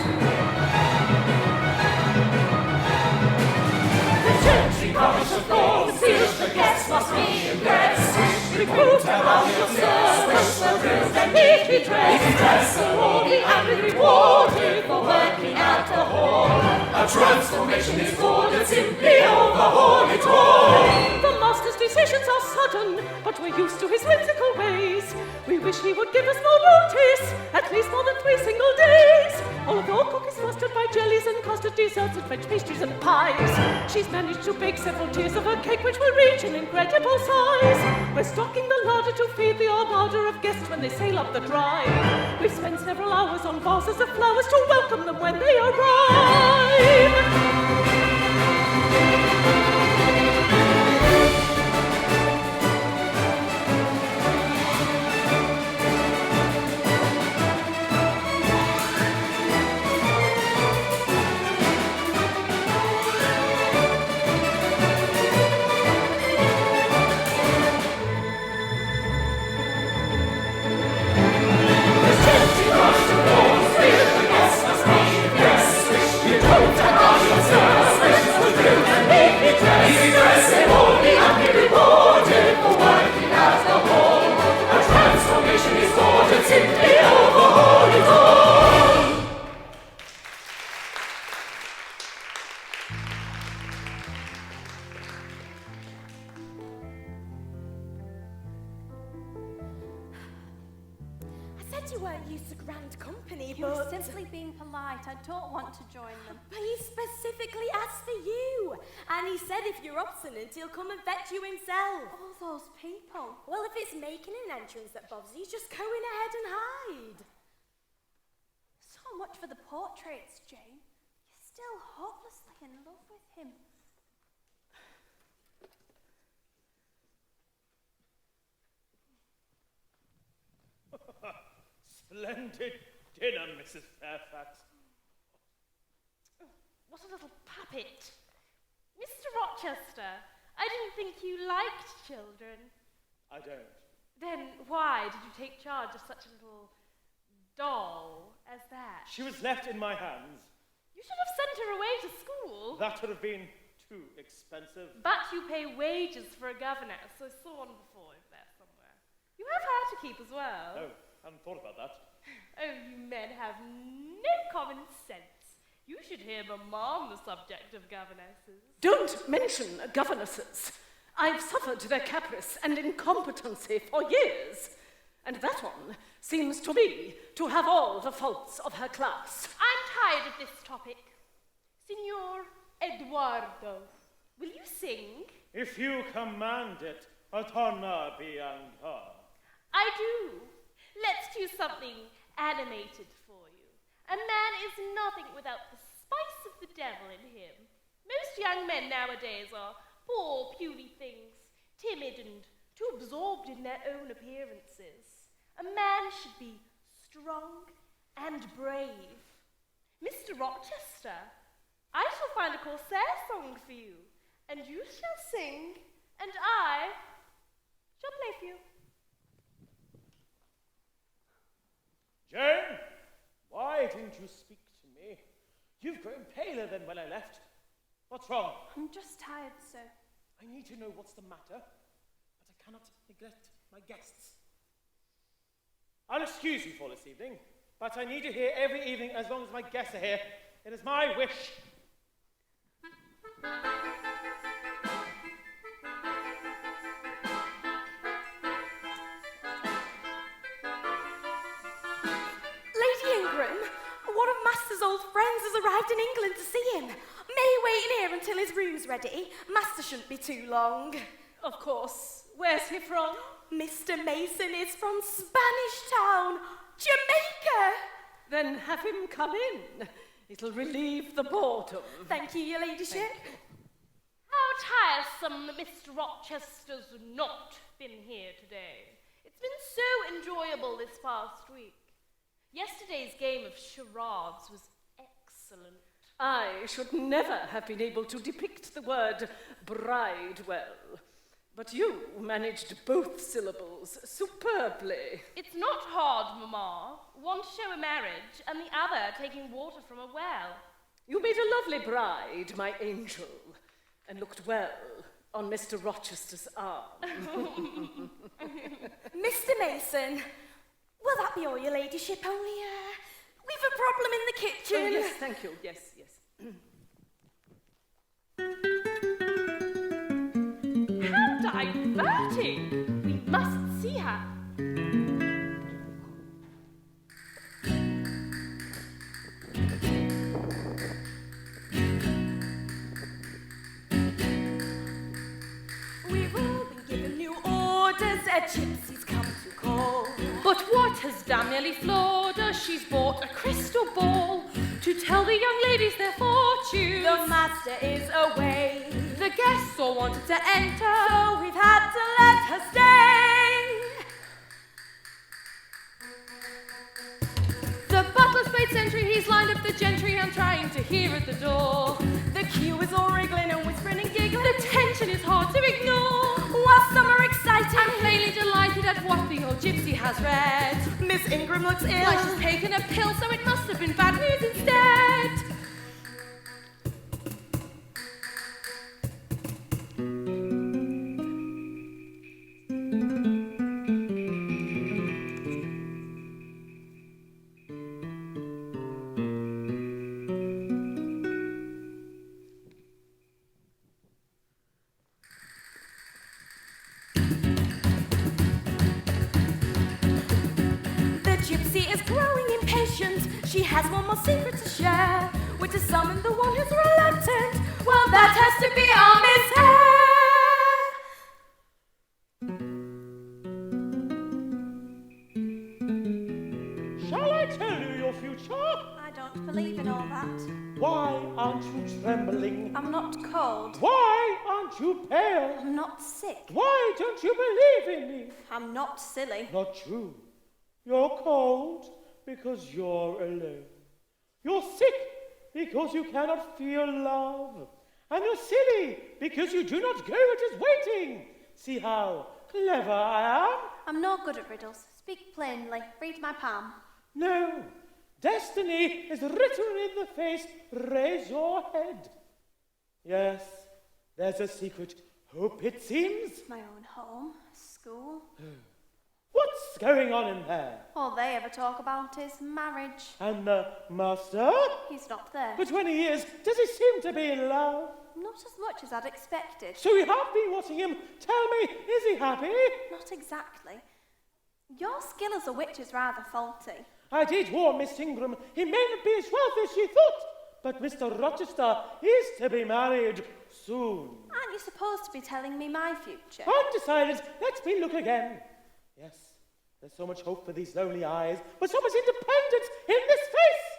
Gentry promise of Thornfield, the guests must be impressed. Recruit an army of servants, well drilled and neatly dressed. They'll all be amply rewarded for working at the hall. A transformation is ordered, simply overhaul it all. The master's decisions are sudden, but we're used to his whimsical ways. We wish he would give us more notice, at least more than 3 single days. Although cook is flustered by jellies and custard desserts and French pastries and pies, she's managed to bake several tiers of a cake which will reach an incredible size. We're stocking the larder to feed the armada of guests when they sail up the drive. We've spent several hours on vases of flowers to welcome them when they arrive. grand company, He was but... simply being polite. I don't want to join them. But he specifically asked for you. And he said if you're obstinate, he'll come and fetch you himself. All those people. Well, if it's making an entrance that bothers you, just go in ahead and hide. So much for the portraits, Jane. You're still hopelessly in love with him. Splendid dinner, Mrs. Fairfax. What a little puppet. Mr. Rochester, I didn't think you liked children. I don't. Then why did you take charge of such a little doll as that? She was left in my hands. You should have sent her away to school. That would have been too expensive. But you pay wages for a governess, so I saw one before over there somewhere. You have her to keep as well. Oh, I hadn't thought about that. Oh, you men have no common sense. You should hear Mamma on the subject of governesses. Don't mention governesses. I've suffered their caprice and incompetency for years, and that one seems to me to have all the faults of her class. I'm tired of this topic. Signor Eduardo, will you sing? If you command it, Attorna Bianca. I do. Let's do something animated for you. A man is nothing without the spice of the devil in him. Most young men nowadays are poor, puny things, timid and too absorbed in their own appearances. A man should be strong and brave. Mr. Rochester, I shall find a corsair song for you, and you shall sing, and I shall play for you. Jane, why didn't you speak to me? You've grown paler than when I left. What's wrong? I'm just tired, sir. I need to know what's the matter, but I cannot neglect my guests. I'll excuse you for this evening, but I need you here every evening as long as my guests are here. It is my wish. Lady Ingram, one of Master's old friends has arrived in England to see him. May he wait in here until his room's ready? Master shouldn't be too long. Of course. Where's he from? Mr. Mason is from Spanish Town, Jamaica. Then have him come in. It'll relieve the boredom. Thank you, your ladyship. How tiresome that Mr. Rochester's not been here today. It's been so enjoyable this past week. Yesterday's game of charades was excellent. I should never have been able to depict the word bride well, but you managed both syllables superbly. It's not hard, Mamma. One to show a marriage, and the other taking water from a well. You made a lovely bride, my angel, and looked well on Mr. Rochester's arm. Mr. Mason, will that be all, your ladyship? Only, we've a problem in the kitchen. Oh, yes, thank you. Yes, yes. How diverting! We must see her. We've all been given new orders, a gypsy's come to call. But what has done nearly floored us? She's bought a crystal ball to tell the young ladies their fortunes. The master is away. The guests all wanted to enter, So we've had to let her stay. the butler's played sentry, he's lined up the gentry. I'm trying to hear at the door. The queue is all wriggling and whispering and giggling. The tension is hard to ignore. While some are excited I'm plainly delighted at what the old gypsy has read. Miss Ingram looks ill. Why, she's taken a pill, so it must have been bad news instead. The gypsy is growing impatient. She has one more secret to share, which is summon the one who's reluctant. Well, that has to be our Miss Eyre. Shall I tell you your future? I don't believe in all that. Why aren't you trembling? I'm not cold. Why aren't you pale? I'm not sick. Why don't you believe in me? I'm not silly. Not true. You're cold because you're alone. You're sick because you cannot feel love. And you're silly because you do not go, it is waiting. See how clever I am? I'm no good at riddles. Speak plainly. Read my palm. No. Destiny is written in the face. Raise your head. Yes, there's a secret hope, it seems. My own home, school. What's going on in there? All they ever talk about is marriage. And the master? He's not there. But when he is, does he seem to be in love? Not as much as I'd expected. So you have been watching him. Tell me, is he happy? Not exactly. Your skill as a witch is rather faulty. I did warn Miss Ingram. He may not be as wealthy as she thought. But Mr. Rochester is to be married soon. Aren't you supposed to be telling me my future? Undecided. Let me look again. Yes, there's so much hope for these lonely eyes, but so much independence in this face.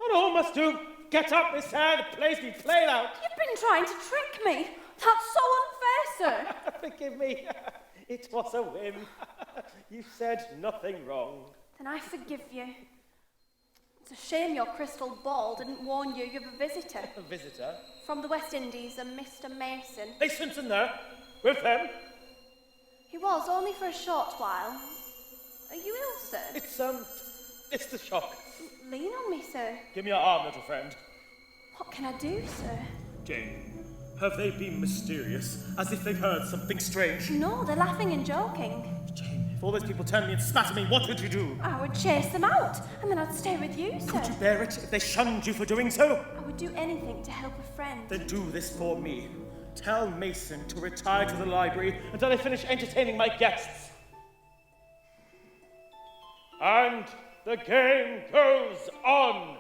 And all must do. Get up, Miss Eyre. The play's been played out. You've been trying to trick me. That's so unfair, sir. Forgive me. It was a whim. You said nothing wrong. Then I forgive you. It's a shame your crystal ball didn't warn you of a visitor. A visitor? From the West Indies, a Mr. Mason. Mason's in there. With them. He was, only for a short while. Are you ill, sir? It's the shock. Lean on me, sir. Give me your arm, little friend. What can I do, sir? Jane, have they been mysterious, as if they've heard something strange? No, they're laughing and joking. Jane, if all those people turned me and spat at me, what would you do? I would chase them out, and then I'd stay with you, sir. Could you bear it if they shunned you for doing so? I would do anything to help a friend. Then do this for me. Tell Mason to retire to the library until I finish entertaining my guests. And the game goes on.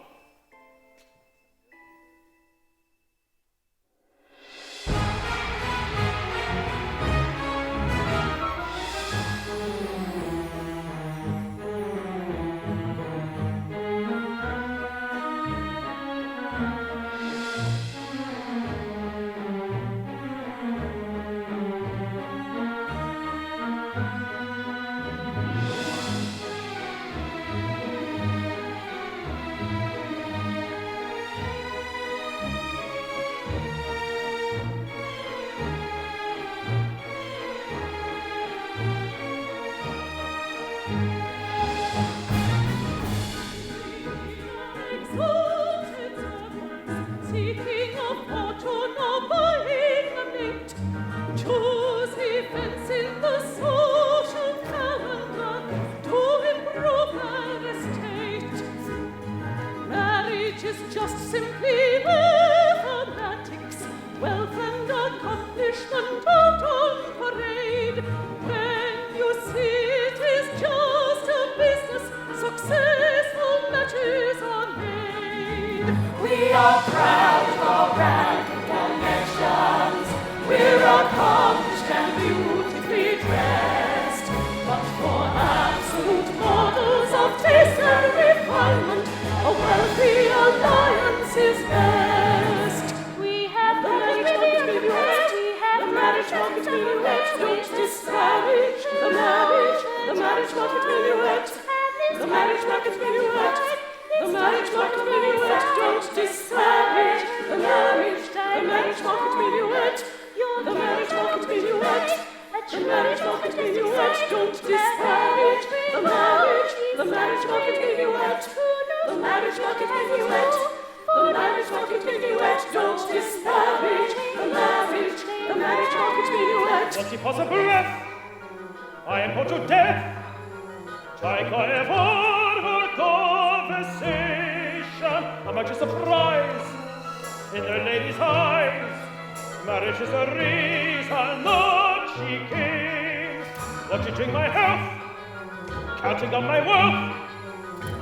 Just simply mathematics, wealth and accomplishment out on parade. When you see it is just a business, successful matches are made. We are proud of our rank and connections. We're accomplished and beautifully dressed. But for absolute models of taste and refinement, a wealthy alliance is best. We have the marriage minuet. We have the marriage minuet. Don't disparage the marriage minuet. The marriage minuet. The marriage minuet. Don't disparage the marriage minuet. The marriage minuet. The marriage minuet. Don't disparage the marriage minuet. The marriage minuet. The marriage minuet. Don't disparage the marriage minuet. Was he possible breath? I am put to death. Take a forward conversation. Am I just a surprise in the lady's eyes? Marriage is the reason that she came. Watching my health, counting on my wealth.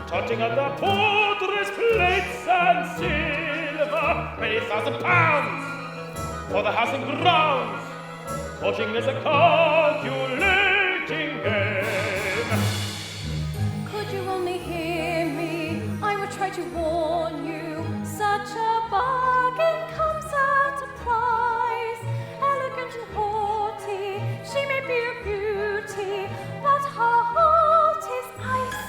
Totting at the porter's plates and silver, many £1,000 for the house and grounds. Courting is a calculating game. Could you only hear me? I would try to warn you. Such a bargain comes at a price. Elegant and haughty, she may be a beauty, but her heart is ice.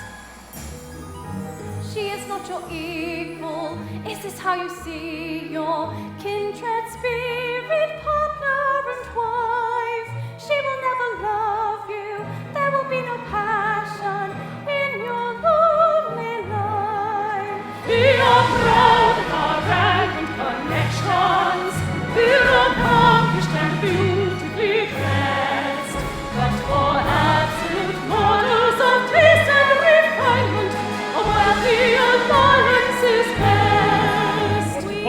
She is not your equal. Is this how you see your kindred spirit, partner and wife? She will never love you. There will be no passion in your lonely life. We are proud of our rank and connections. We're accomplished and beautifully dressed. But for absolute models of taste and refinement, a wealthy alliance is best. We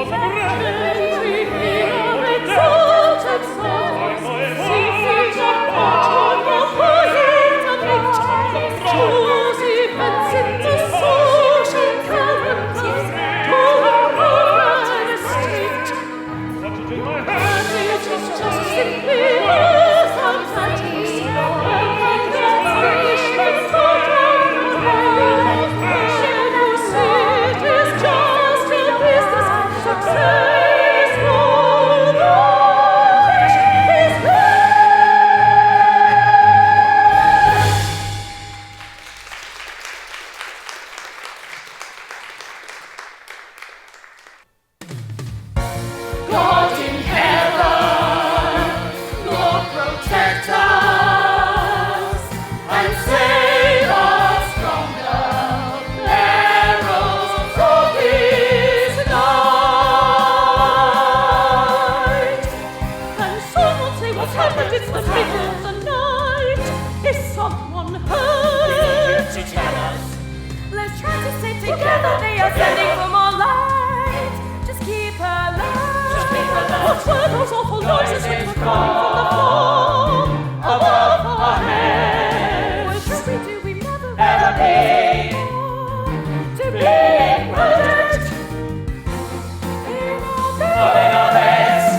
hear exalted songs, see fruit of fortune, opposite of fate, choose events in the social calendars, to our estate. And it is just simply sometimes perfect punishment for she knows it is just a business success for life is God in heaven, Lord protect us and save us from the perils of this night. And someone say what's happened, it's the middle of the night. Is someone hurt? To tell us. Let's try to stay together. They are sending for more light. Just keep her light. What were those awful noises which were coming from the floor above our heads? What should we do? We've never Ever be to be murdered in or in our beds?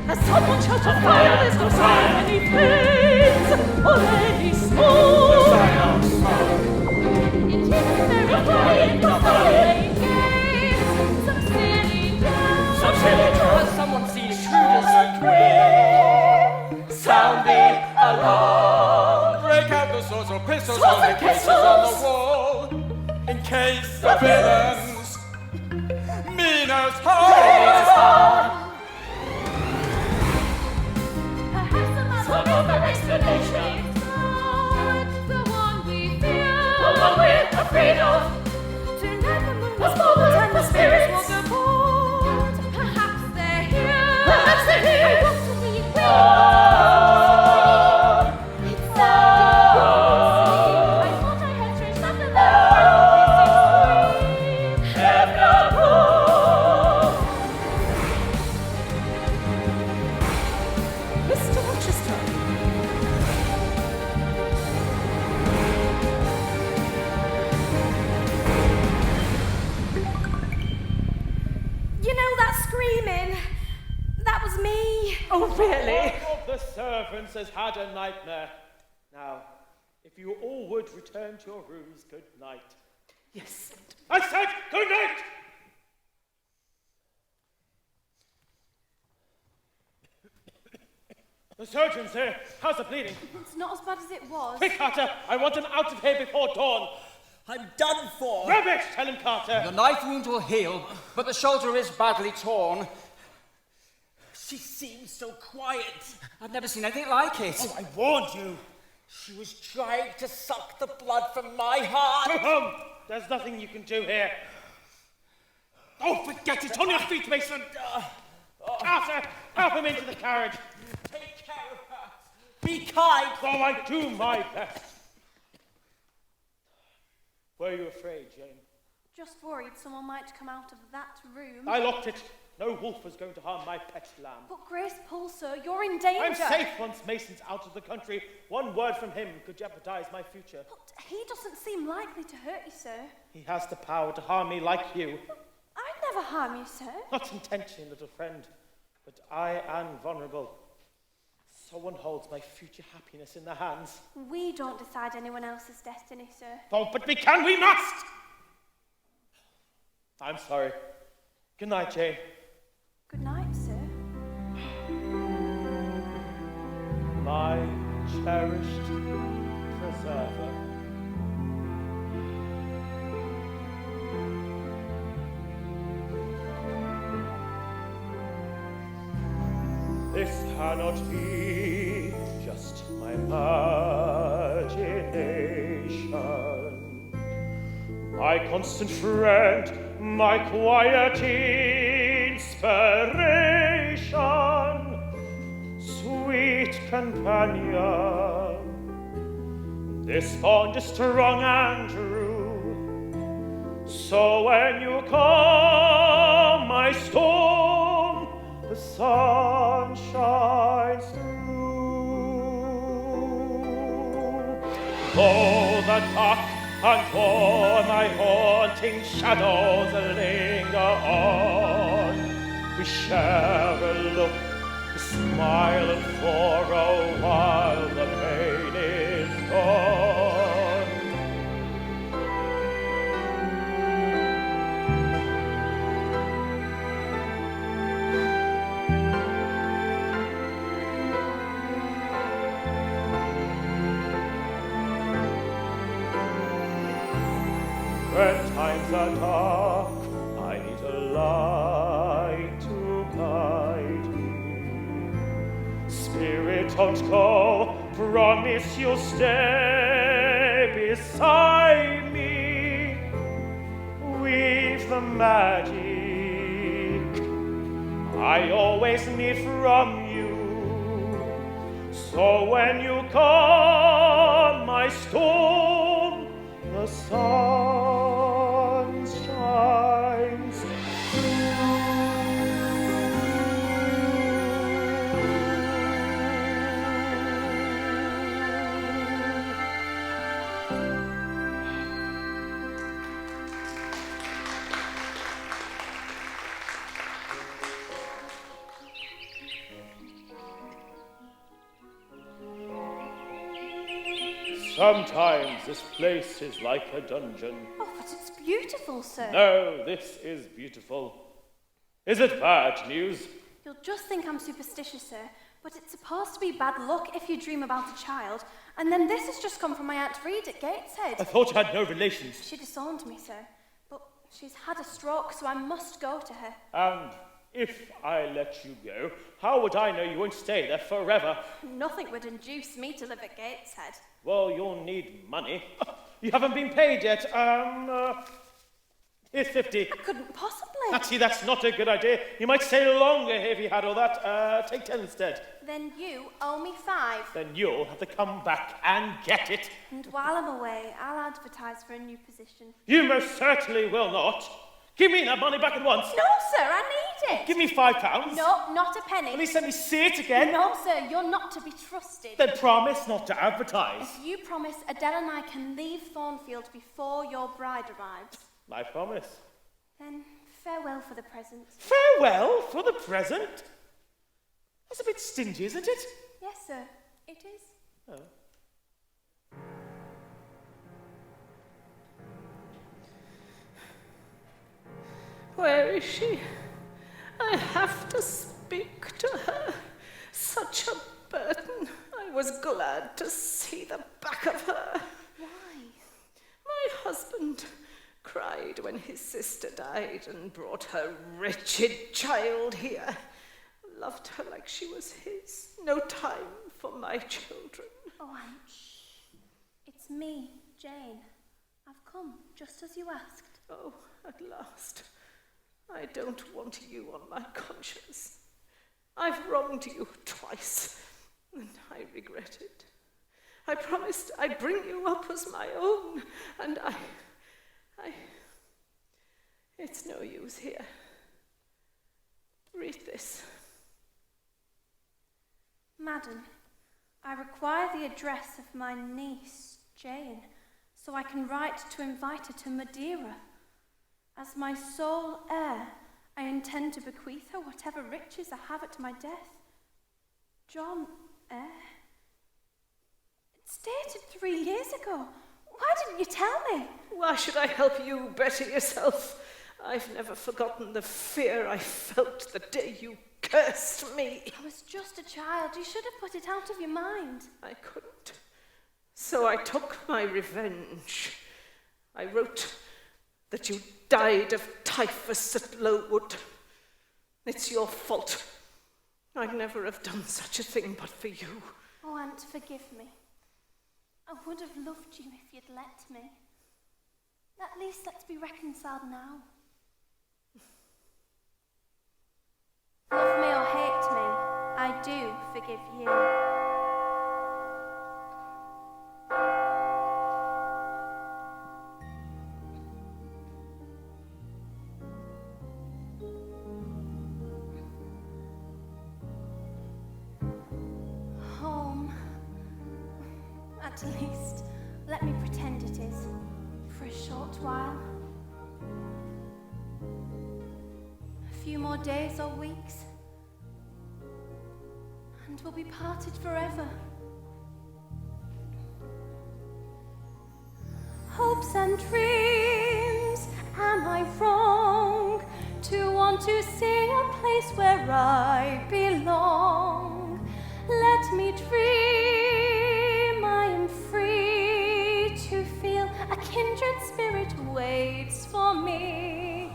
Has someone shot a fire? There's no sign of any flames or any smoke. It is very quiet, but playing games. Some silly dance. Has someone seen intruders scream? Sound the alarm. Break out the swords or pistols Swords or the and cases on the wall. In case the villains mean us harm. Some other explanation. the one we fear. The one we're afraid of. To never move Was forward and the for spirits spirits. will go forward. Perhaps they're here. Perhaps they're here. I want to be with Oh, It's oh, I thought I heard strange laughter there. heaven above. Mr. Rochester. You know that screaming? That was me. Oh, really? One of the servants has had a nightmare. Now, if you all would return to your rooms, good night. Yes. I said good night! The surgeon's here. How's the bleeding? It's not as bad as it was. Quick, Carter! I want him out of here before dawn. I'm done for. Rubbish! Tell him, Carter. The knife wound will heal, but the shoulder is badly torn. She seems so quiet. I've never seen anything like it. Oh, I warned you. She was trying to suck the blood from my heart. Go home. There's nothing you can do here. Oh, forget it. On your feet, Mason. Carter, help him into the carriage. Take care of her. Be kind. Oh, I do my best. Were you afraid, Jane? Just worried someone might come out of that room. I locked it. No wolf was going to harm my pet lamb. But Grace Poole, sir, you're in danger. I'm safe once Mason's out of the country. One word from him could jeopardize my future. But he doesn't seem likely to hurt you, sir. He has the power to harm me like you. I'd never harm you, sir. Not intentionally, little friend, but I am vulnerable. Someone holds my future happiness in their hands. We don't decide anyone else's destiny, sir. Oh, but we can, we must! I'm sorry. Good night, Jane. Good night, sir. My cherished preserver. This cannot be just my imagination. My constant friend, my quiet inspiration, sweet companion. This bond is strong and true. So when you come, my storm, the sun shines through. Though the dark and all my haunting shadows linger on, we share a look, a smile, and for a while the pain is gone. When times are dark, I need a light to guide me. Spirit, don't go, promise you'll stay beside me. Weave the magic I always need from you. So when you come, my storm, the sun shines Sometimes this place is like a dungeon. Oh, but it's beautiful, sir. No, this is beautiful. Is it bad news? You'll just think I'm superstitious, sir, but it's supposed to be bad luck if you dream about a child. And then this has just come from my Aunt Reed at Gateshead. I thought you had no relations. She disowned me, sir, but she's had a stroke, so I must go to her. And if I let you go, how would I know you won't stay there forever? Nothing would induce me to live at Gateshead. Well, you'll need money. You haven't been paid yet. Here's 50. I couldn't possibly. Actually, that's not a good idea. You might stay longer if you had all that. Take 10 instead. Then you owe me 5. Then you'll have to come back and get it. And while I'm away, I'll advertise for a new position. You most certainly will not. Give me that money back at once. No, sir, I need it. Give me £5. No, not a penny. At least let me see it again. No, sir, you're not to be trusted. Then promise not to advertise. If you promise Adele and I can leave Thornfield before your bride arrives. I promise. Then farewell for the present. Farewell for the present? That's a bit stingy, isn't it? Yes, sir, it is. Oh. Where is she? I have to speak to her. Such a burden. I was glad to see the back of her. Why? My husband cried when his sister died and brought her wretched child here. Loved her like she was his. No time for my children. Oh, Aunt, shh. It's me, Jane. I've come, just as you asked. Oh, at last. I don't want you on my conscience. I've wronged you twice, and I regret it. I promised I'd bring you up as my own, and It's no use here. Read this. Madam, I require the address of my niece, Jane, so I can write to invite her to Madeira. As my sole heir, I intend to bequeath her whatever riches I have at my death. John Eyre. It's dated 3 years ago. Why didn't you tell me? Why should I help you better yourself? I've never forgotten the fear I felt the day you cursed me. I was just a child. You should have put it out of your mind. I couldn't. So I took my revenge. I wrote that you died of typhus at Lowood. It's your fault. I'd never have done such a thing but for you. Oh, Aunt, forgive me. I would have loved you if you'd let me. At least let's be reconciled now. Love me or hate me, I do forgive you. Home. At least, let me pretend it is, for a short while. A few more days or weeks, and we'll be parted forever. Hopes and dreams, am I wrong to want to see a place where I belong? Let me dream, I am free to feel a kindred spirit waits for me.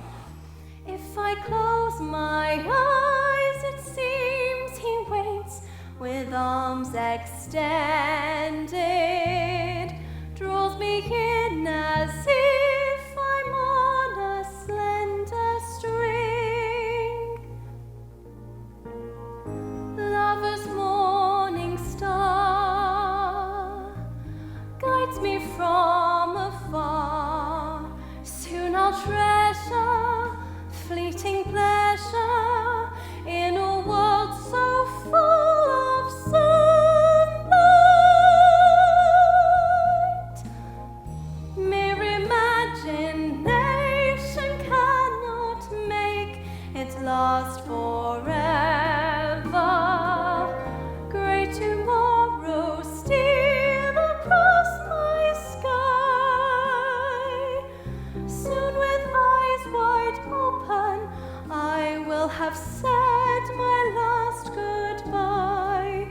If I close my eyes, it seems he waits with arms extended, draws me in as if I'm on a slender string. Lover's morning star guides me from afar. Soon I'll treasure fleeting pleasure in a world so full of sunlight. Mere imagination cannot make it last forever. Grey tomorrow steal across my sky. Soon with eyes wide open, I will have said my last goodbye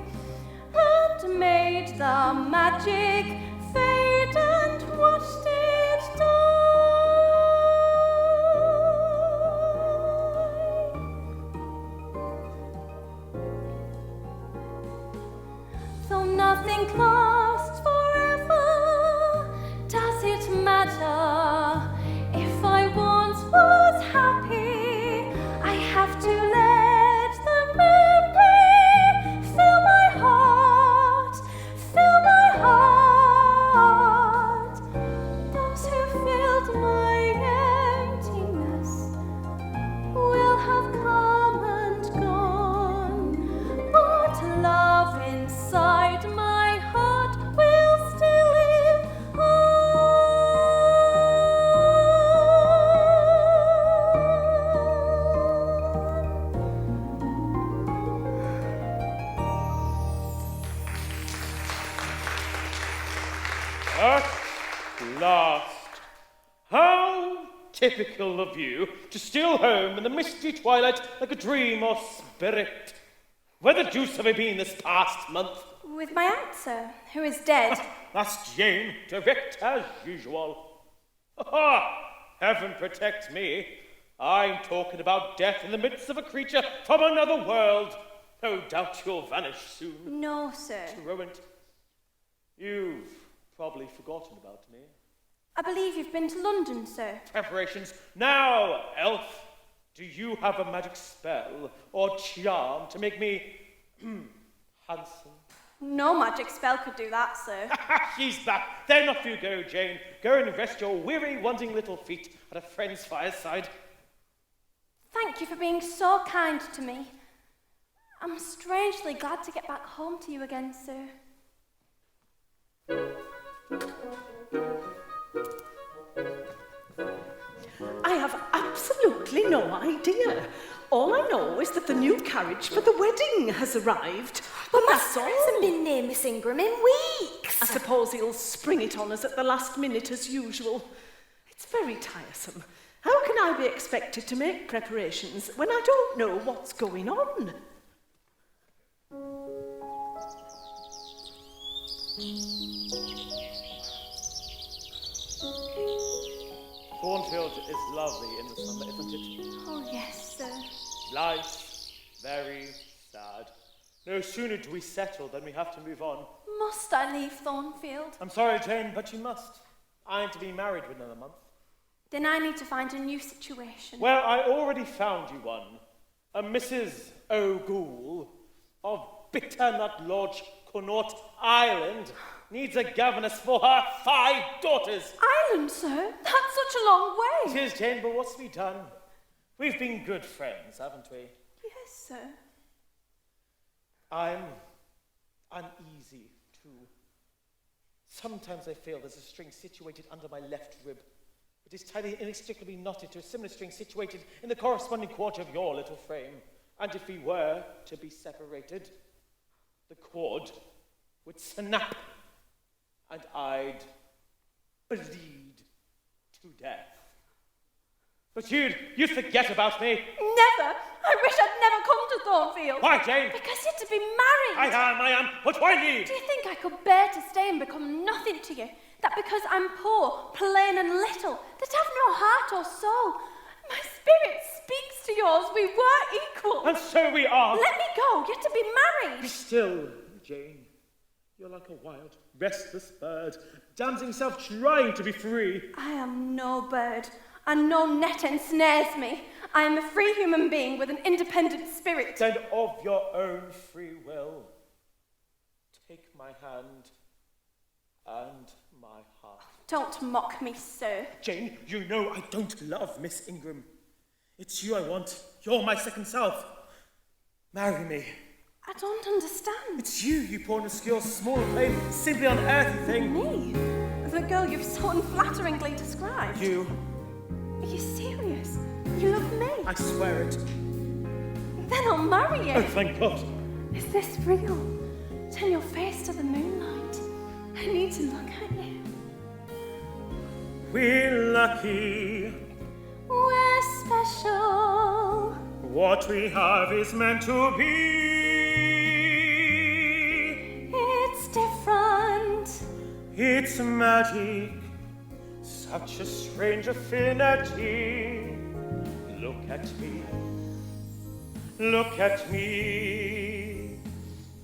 and made the magic fade and watched it die. Though nothing lasts forever, does it matter? If I once was happy, I have to let the memory fill my heart, fill my heart. Those who filled my emptiness will have come and gone, but love inside my heart will still live At last. How typical of you to steal home in the misty twilight like a dream or spirit. Where the deuce have I been this past month? with my aunt, sir, who is dead. That's Jane, direct as usual. Ha! Heaven protect me. I'm talking about death in the midst of a creature from another world. No doubt you'll vanish soon. No, sir. Truant. You've probably forgotten about me. I believe you've been to London, sir. Preparations. Now, elf, do you have a magic spell or charm to make me handsome? No magic spell could do that, sir. She's back. Then off you go, Jane. Go and rest your weary, wanting little feet at a friend's fireside. Thank you for being so kind to me. I'm strangely glad to get back home to you again, sir. I have absolutely no idea. All I know is that the new carriage for the wedding has arrived. But my son hasn't been near Miss Ingram in weeks. I suppose he'll spring it on us at the last minute as usual. It's very tiresome. How can I be expected to make preparations when I don't know what's going on? Thornfield is lovely in the summer, isn't it? Oh, yes, sir. Life, very sad. No sooner do we settle than we have to move on. Must I leave Thornfield? I'm sorry, Jane, but you must. I'm to be married within another month. Then I need to find a new situation. Well, I already found you one. A Mrs. O'Goole of Bitternut Lodge, Connaught Island, needs a governess for her 5 daughters. Island, sir? That's such a long way. It is, Jane, but what's to be done? We've been good friends, haven't we? Yes, sir. I'm uneasy, too. Sometimes I feel there's a string situated under my left rib. It is tightly inextricably knotted to a similar string situated in the corresponding quarter of your little frame. And if we were to be separated, the cord would snap, and I'd bleed to death. But you'd forget about me. Never! I wish I'd never come to Thornfield. Why, Jane? Because you're to be married. I am. What do I need? Do you think I could bear to stay and become nothing to you? That because I'm poor, plain and little, that I've no heart or soul? My spirit speaks to yours. We were equal. And so we are. Let me go. You're to be married. Be still, Jane. You're like a wild, restless bird, dancing himself trying to be free. I am no bird, and no net ensnares me. I am a free human being with an independent spirit. And of your own free will, take my hand and my heart. Don't mock me, sir. Jane, you know I don't love Miss Ingram. It's you I want. You're my second self. Marry me. I don't understand. It's you poor and obscure, small and plain, simply unearthly thing. Me? The girl you've so unflatteringly described? You. Are you serious? You love me? I swear it. Then I'll marry you. Oh, thank God. Is this real? Turn your face to the moonlight. I need to look at you. We're lucky. We're special. What we have is meant to be. It's different. It's magic. Such a strange affinity. Look at me. Look at me.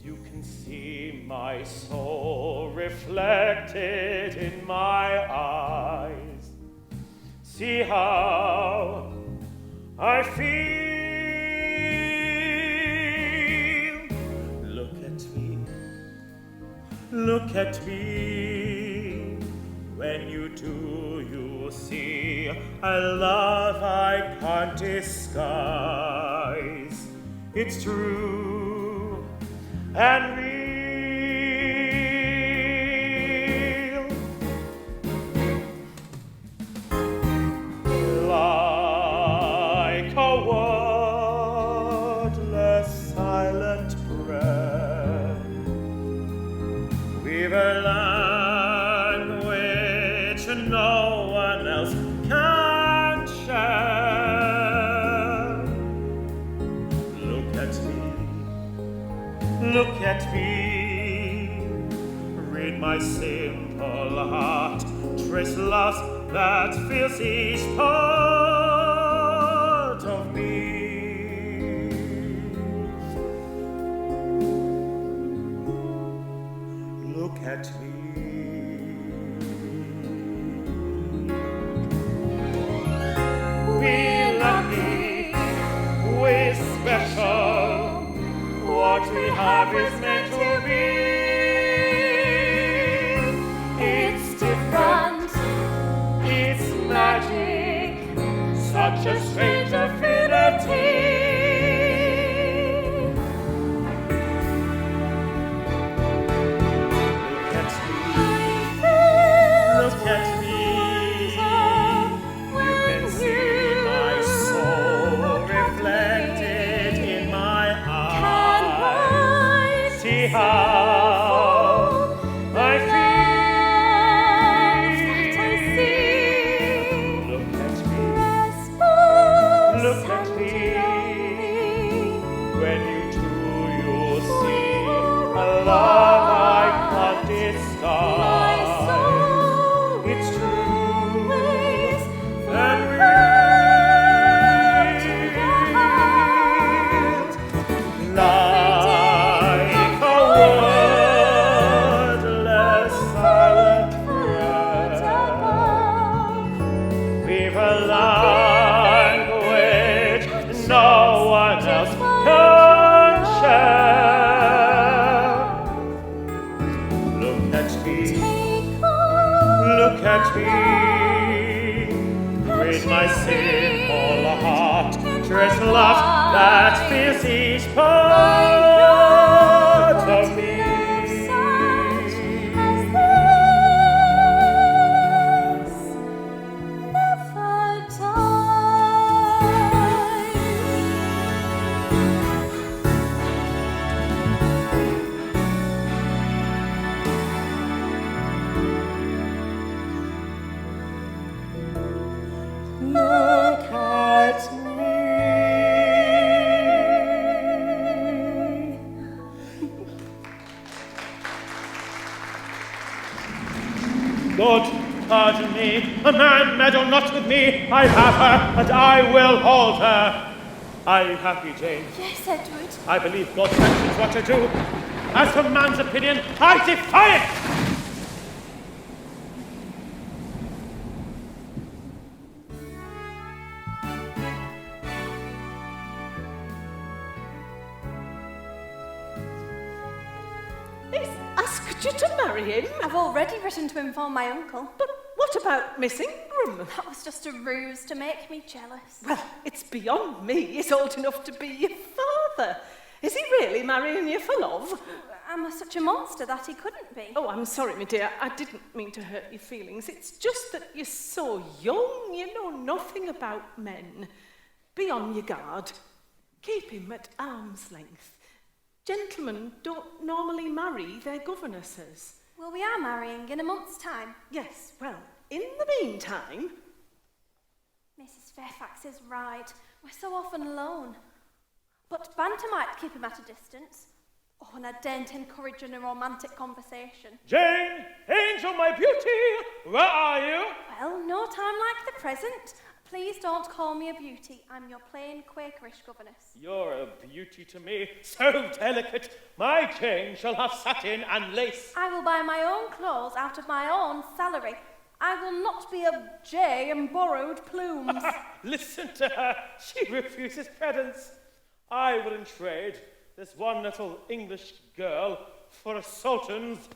You can see my soul reflected in my eyes. See how I feel. Look at me. Look at me. When you do, you'll see a love I can't disguise. It's true and real. Like a wordless silent prayer, we've a language no one else can share. Look at me, read my simple heart, trace love's that fills each part of me. Look at me. We're lucky, we're special. What we have is meant to be. It's different. It's magic. Such a strange affinity. how I feel. Look at me. Look at me. When you do, you'll see a love I can't disguise. It's true and real. Like a wordless silent prayer. We've a language no one else can share. Look at me. Look at me. With my simple heart, dress love that fills each part of me. Look at me. Lord, pardon me. A man meddle not with me. I have her, and I will hold her. Are you happy, Jane? Yes, Edward. I believe God sanctions what I do. As for man's opinion, I defy it! He's asked you to marry him. I've already written to inform my uncle. But what about Miss Ingram? That was just a ruse to make me jealous. Well, it's beyond me. He's old enough to be your father. Is he really marrying you for love? I'm such a monster that he couldn't be. Oh, I'm sorry, my dear. I didn't mean to hurt your feelings. It's just that you're so young. You know nothing about men. Be on your guard. Keep him at arm's length. Gentlemen don't normally marry their governesses. Well, we are marrying in a month's time. Yes, well, in the meantime... Mrs. Fairfax is right. We're so often alone. But banter might keep him at a distance. Oh, and I daren't encourage in a romantic conversation. Jane, angel, my beauty, where are you? Well, no time like the present. Please don't call me a beauty. I'm your plain Quakerish governess. You're a beauty to me, so delicate. My Jane shall have satin and lace. I will buy my own clothes out of my own salary. I will not be a jay in borrowed plumes. Listen to her. She refuses credence. I wouldn't trade this one little English girl for a sultan's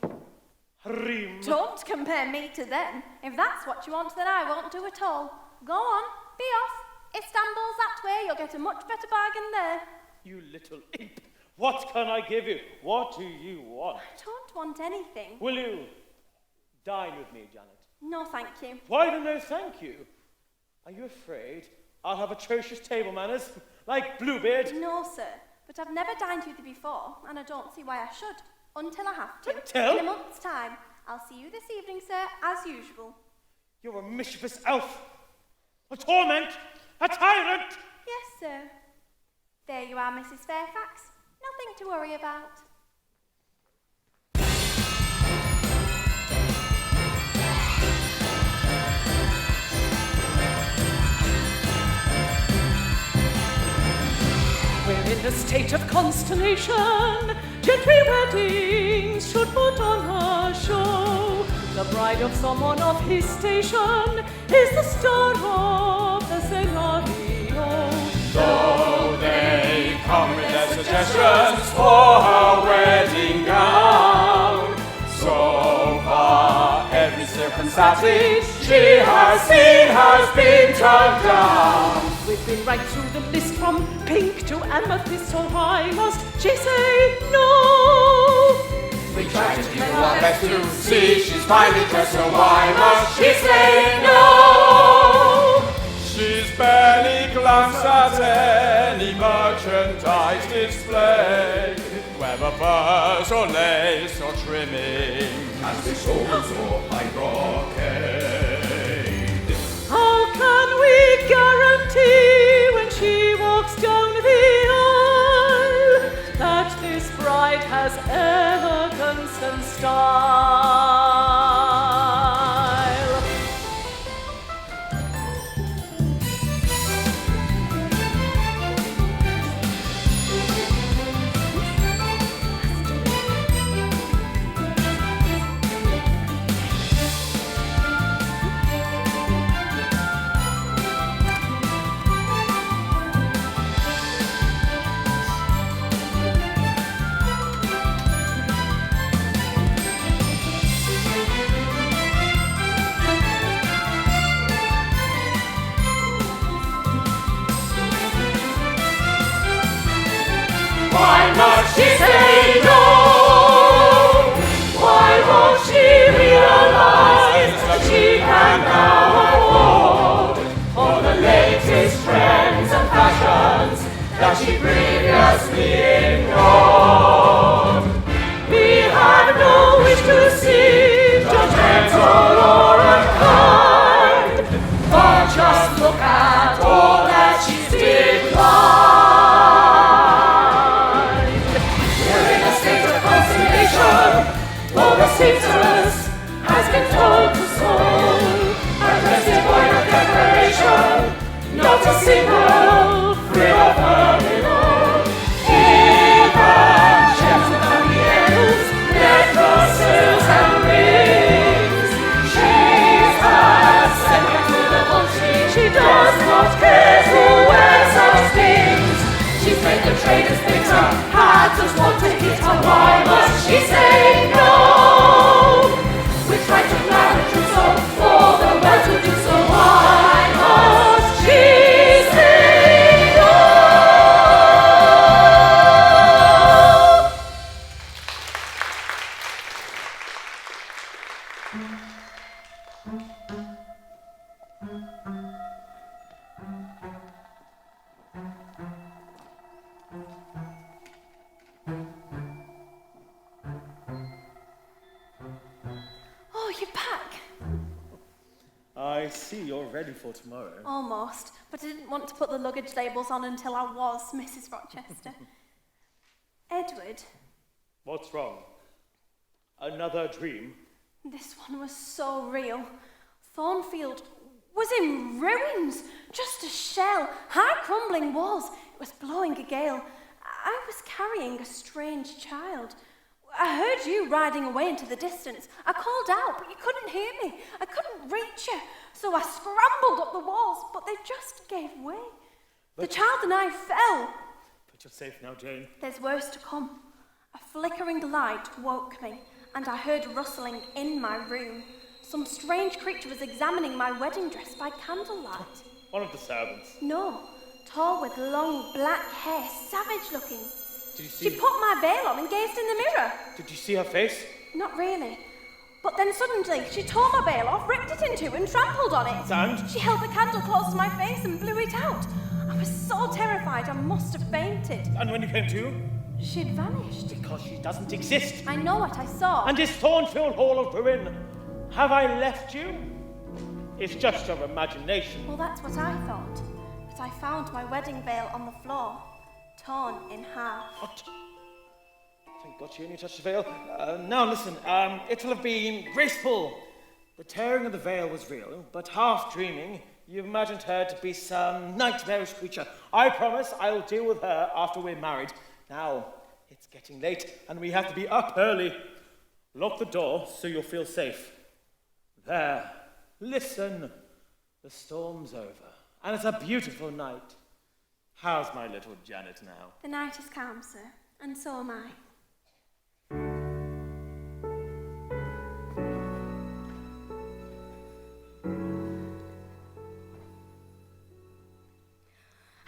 harem. Don't compare me to them. If that's what you want, then I won't do it all. Go on, be off. Istanbul's that way. You'll get a much better bargain there. You little imp. What can I give you? What do you want? I don't want anything. Will you dine with me, Janet? No, thank you. Why do no thank you? Are you afraid I'll have atrocious table manners, like Bluebeard? No, sir. But I've never dined with you before, and I don't see why I should. Until I have to. Until? In a month's time. I'll see you this evening, sir, as usual. You're a mischievous elf. A torment. A tyrant. Yes, sir. There you are, Mrs. Fairfax. Nothing to worry about. We're in a state of consternation. Gentry weddings should put on a show. The bride of someone of his station is the star of the scenario. Though they come with their suggestions for her wedding gown, so far every circumstance she has seen has been turned down. We've been right through the list from pink to amethyst, so why must she say no? We try to do our best to see she's finely dressed, so why must she say no? She's barely glanced at any merchandise display. Well, never furs or lace or trimming, as the souls or high brocade. How can we guarantee when she walks down the aisle that this bride has elegance and style? Why must she say no? Why won't she realize that she can now afford all the latest trends and fashions that she previously ignored? We have no wish to seem judgmental or unkind, but just look at all that she's declined. All the seamstress has been told to sew a dress devoid of decoration, not a single frill of her below. Even gems and camelias, necklaces and rings, she's had sent back to the country. She does not care who wears such things. She's made the traders bitter, had just want to hit her. Why must she say no? We try to plan the truth so for the well to do so. Why must she say no? Oh, you're back. I see you're ready for tomorrow. Almost, but I didn't want to put the luggage labels on until I was Mrs. Rochester. Edward, What's wrong? Another dream? this one was so real. Thornfield was in ruins, just a shell, high crumbling walls. It was blowing a gale. I was carrying a strange child. I heard you riding away into the distance. I called out, but you couldn't hear me. I couldn't reach you. So I scrambled up the walls, but they just gave way. The child and I fell. But you're safe now, Jane. There's worse to come. A flickering light woke me, and I heard rustling in my room. Some strange creature was examining my wedding dress by candlelight. One of the servants. No, tall with long black hair, savage looking. Did you see? She put my veil on and gazed in the mirror. Did you see her face? Not really. But then suddenly, she tore my veil off, ripped it in two, and trampled on it. And? She held the candle close to my face and blew it out. I was so terrified, I must have fainted. And when you came to? She'd vanished. Because she doesn't exist. I know what I saw. And is Thornfield Hall of ruin? Have I left you? It's just your imagination. Well, that's what I thought. But I found my wedding veil on the floor, torn in half. What? Thank God she only touched the veil. Now listen, it'll have been graceful. The tearing of the veil was real, but half dreaming, you imagined her to be some nightmarish creature. I promise I'll deal with her after we're married. Now, it's getting late, and we have to be up early. Lock the door so you'll feel safe. There, listen. The storm's over, and it's a beautiful night. How's my little Janet now? The night is calm, sir, and so am I.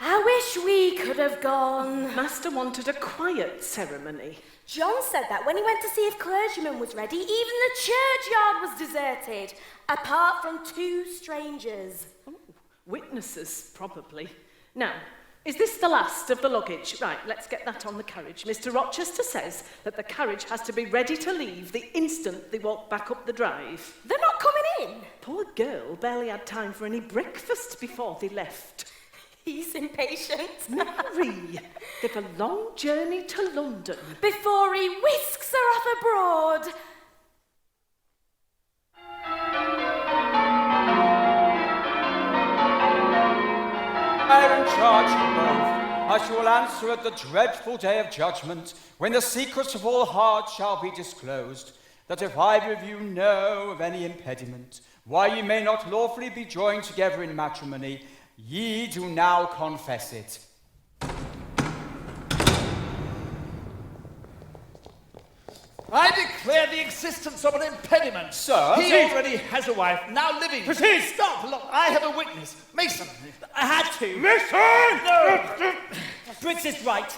I wish we could have gone. Master wanted a quiet ceremony. John said that when he went to see if clergyman was ready, even the churchyard was deserted, apart from two strangers. Oh, witnesses, probably. Now, Is this the last of the luggage? Right, let's get that on the carriage. Mr. Rochester says that the carriage has to be ready to leave the instant they walk back up the drive. They're not coming in. Poor girl barely had time for any breakfast before they left. He's impatient. Mary, they've a long journey to London. Before he whisks her off abroad. I am in charge of both, as you will answer at the dreadful day of judgment, when the secrets of all hearts shall be disclosed, that if either of you know of any impediment, why ye may not lawfully be joined together in matrimony, ye do now confess it. I declare the existence of an impediment. Sir? He already has a wife, now living. Proceed. Stop, look, I have a witness. Mason. I had to. Mason! No! Briggs is right.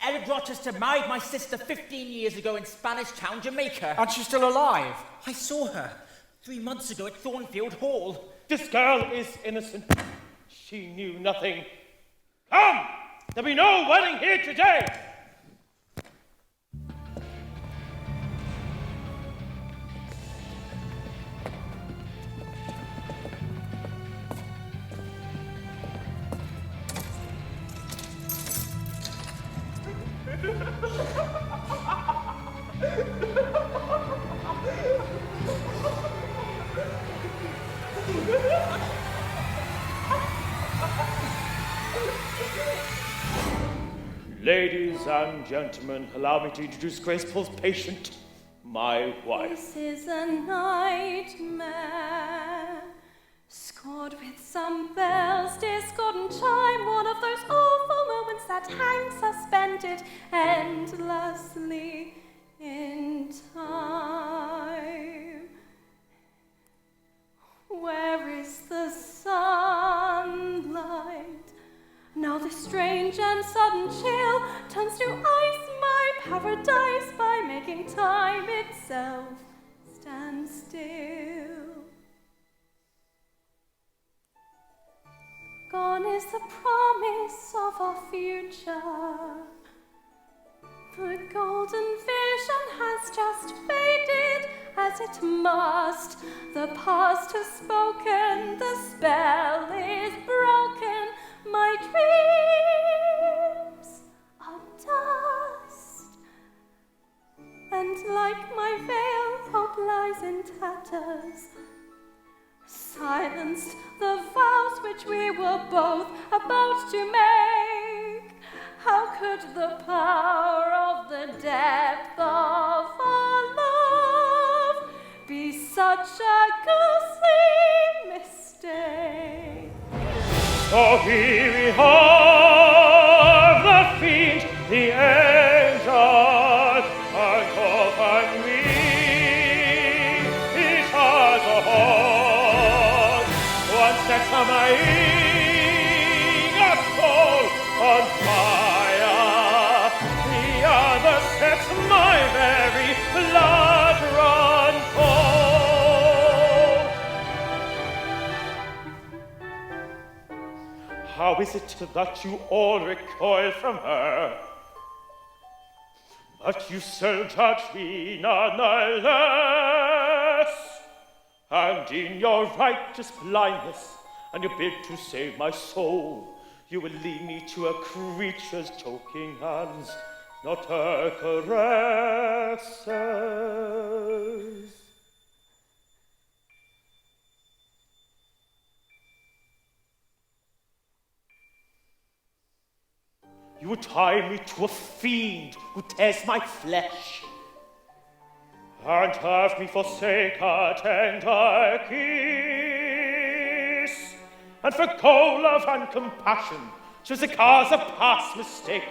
Eric Rochester married my sister 15 years ago in Spanish Town, Jamaica. And she's still alive? I saw her 3 months ago at Thornfield Hall. This girl is innocent. She knew nothing. Come! There'll be no wedding here today! Ladies and gentlemen, allow me to introduce Grace Pool's patient, my wife. This is a nightmare, scored with some bells, discordant chime, one of those awful moments that hang suspended endlessly in time. Where is the sunlight? Now this strange and sudden chill turns to ice my paradise by making time itself stand still. Gone is the promise of our future. The golden vision has just faded as it must. The past has spoken, the spell is broken. My dreams are dust, and like my veil, hope lies in tatters. Silenced the vows which we were both about to make. How could the power of the depth of our love be such a ghastly mistake? Oh, here we have the fiend, the angel, and hope and me. Each has a heart, one sets my eager soul on fire, the other sets my very blood run cold. How is it that you all recoil from her? But you still judge me nonetheless. And in your righteous blindness, and you bid to save my soul, you will lead me to a creature's choking hands, not her caresses. You would tie me to a fiend who tears my flesh, and have me forsake a tender kiss. And for cold love and compassion, just the cause of past mistake,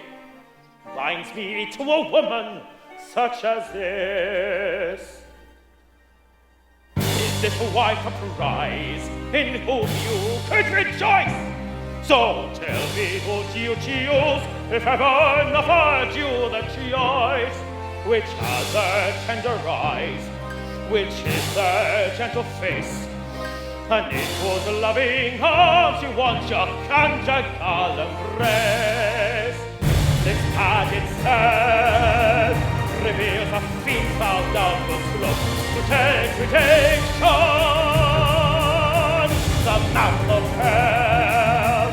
binds me to a woman such as this. Is this a wife of prize in whom you could rejoice? So tell me, O you choose, if heaven offered you the choice, which has the tender eyes, which is the gentle face, and it was loving arms you want your conjugal embrace. This pageant says reveals a female downward slope to take redemption. The mouth of hell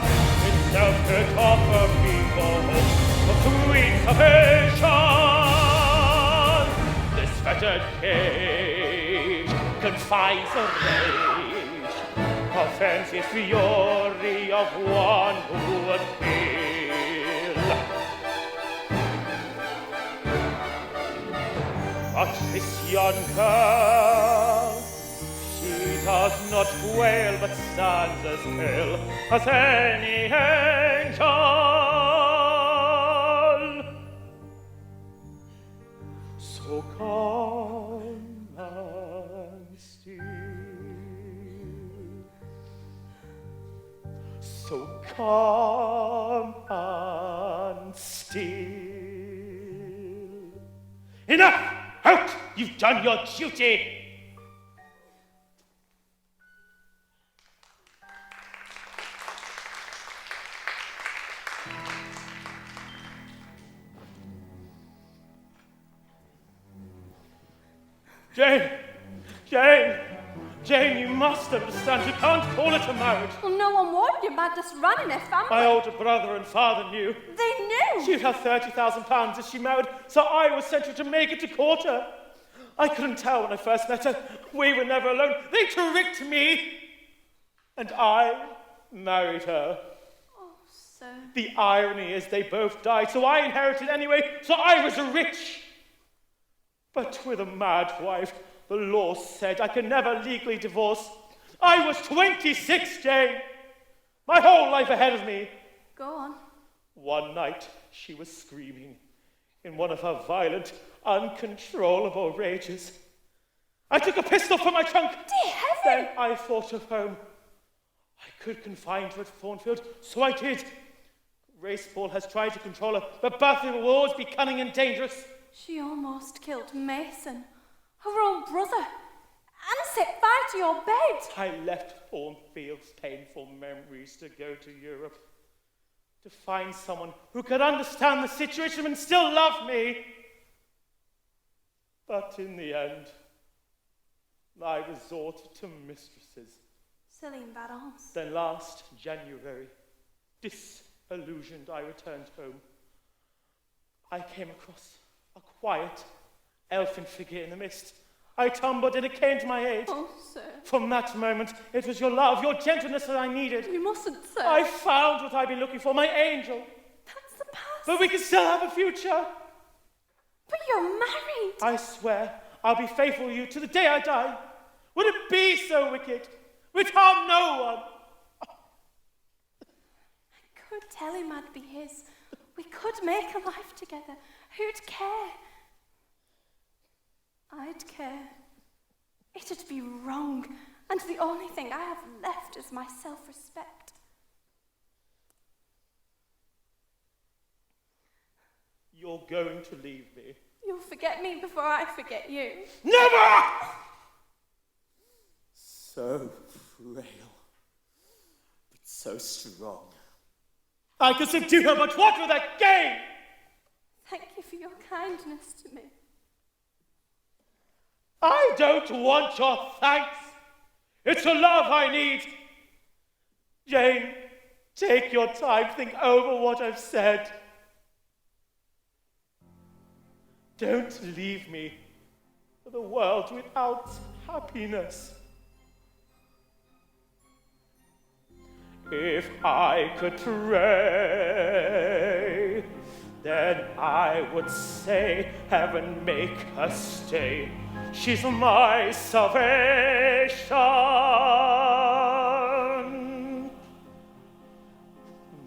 itself could offer people hope of sweet salvation. This fettered cage confines a rage, a fancy fury of one who would kill. But this young girl, she does not wail, but stands as pale as any angel. So calm and still, so calm and still. Enough! Out! You've done your duty! Jane, you must understand. You can't call it a marriage. Well, no one would. Your madness ran in her family. My older brother and father knew. They knew? She'd have £30,000 if she married, so I was sent to Jamaica to court her. I couldn't tell when I first met her. We were never alone. They tricked me. And I married her. Oh, sir. The irony is they both died, so I inherited anyway, so I was rich. But with a mad wife, the law said I could never legally divorce. I was 26, Jane. My whole life ahead of me. Go on. One night, she was screaming in one of her violent, uncontrollable rages. I took a pistol from my trunk. Dear heaven! Then I thought of home. I could confine her at Thornfield, so I did. Race Ball has tried to control her, but Bertha will always be cunning and dangerous. She almost killed Mason, her own brother, and set fire to your bed. I left Thornfield's painful memories to go to Europe, to find someone who could understand the situation and still love me. But in the end, I resorted to mistresses. Céline Badons. Then last January, disillusioned, I returned home. I came across a quiet, elfin figure in the mist. I tumbled and it came to my aid. Oh, sir. From that moment, it was your love, your gentleness that I needed. You mustn't, sir. I found what I've been looking for, my angel. That's the past. But we can still have a future. But you're married. I swear I'll be faithful to you to the day I die. Would it be so wicked? We'd harm no one. I could tell him I'd be his. We could make a life together. Who'd care? I'd care. It'd be wrong, and the only thing I have left is my self-respect. You're going to leave me. You'll forget me before I forget you. Never! So frail, but so strong. I could subdue her, but what would that gain? Thank you for your kindness to me. I don't want your thanks. It's your love I need. Jane, take your time, think over what I've said. Don't leave me for the world without happiness. If I could pray, then I would say, heaven make her stay. She's my salvation,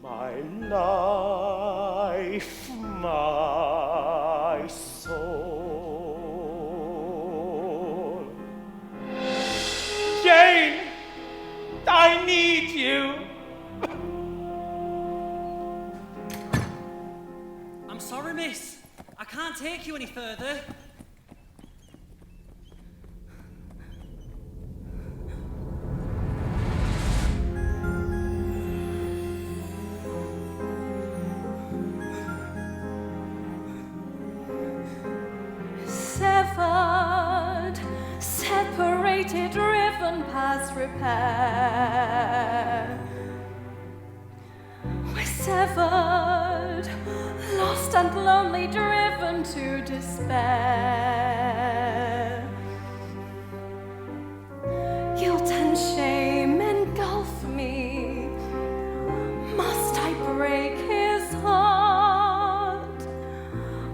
my life, my soul. Jane, I need you. I'm sorry, miss. I can't take you any further. heaven past repair. We're severed, lost and lonely, driven to despair. Guilt and shame engulf me. Must I break his heart,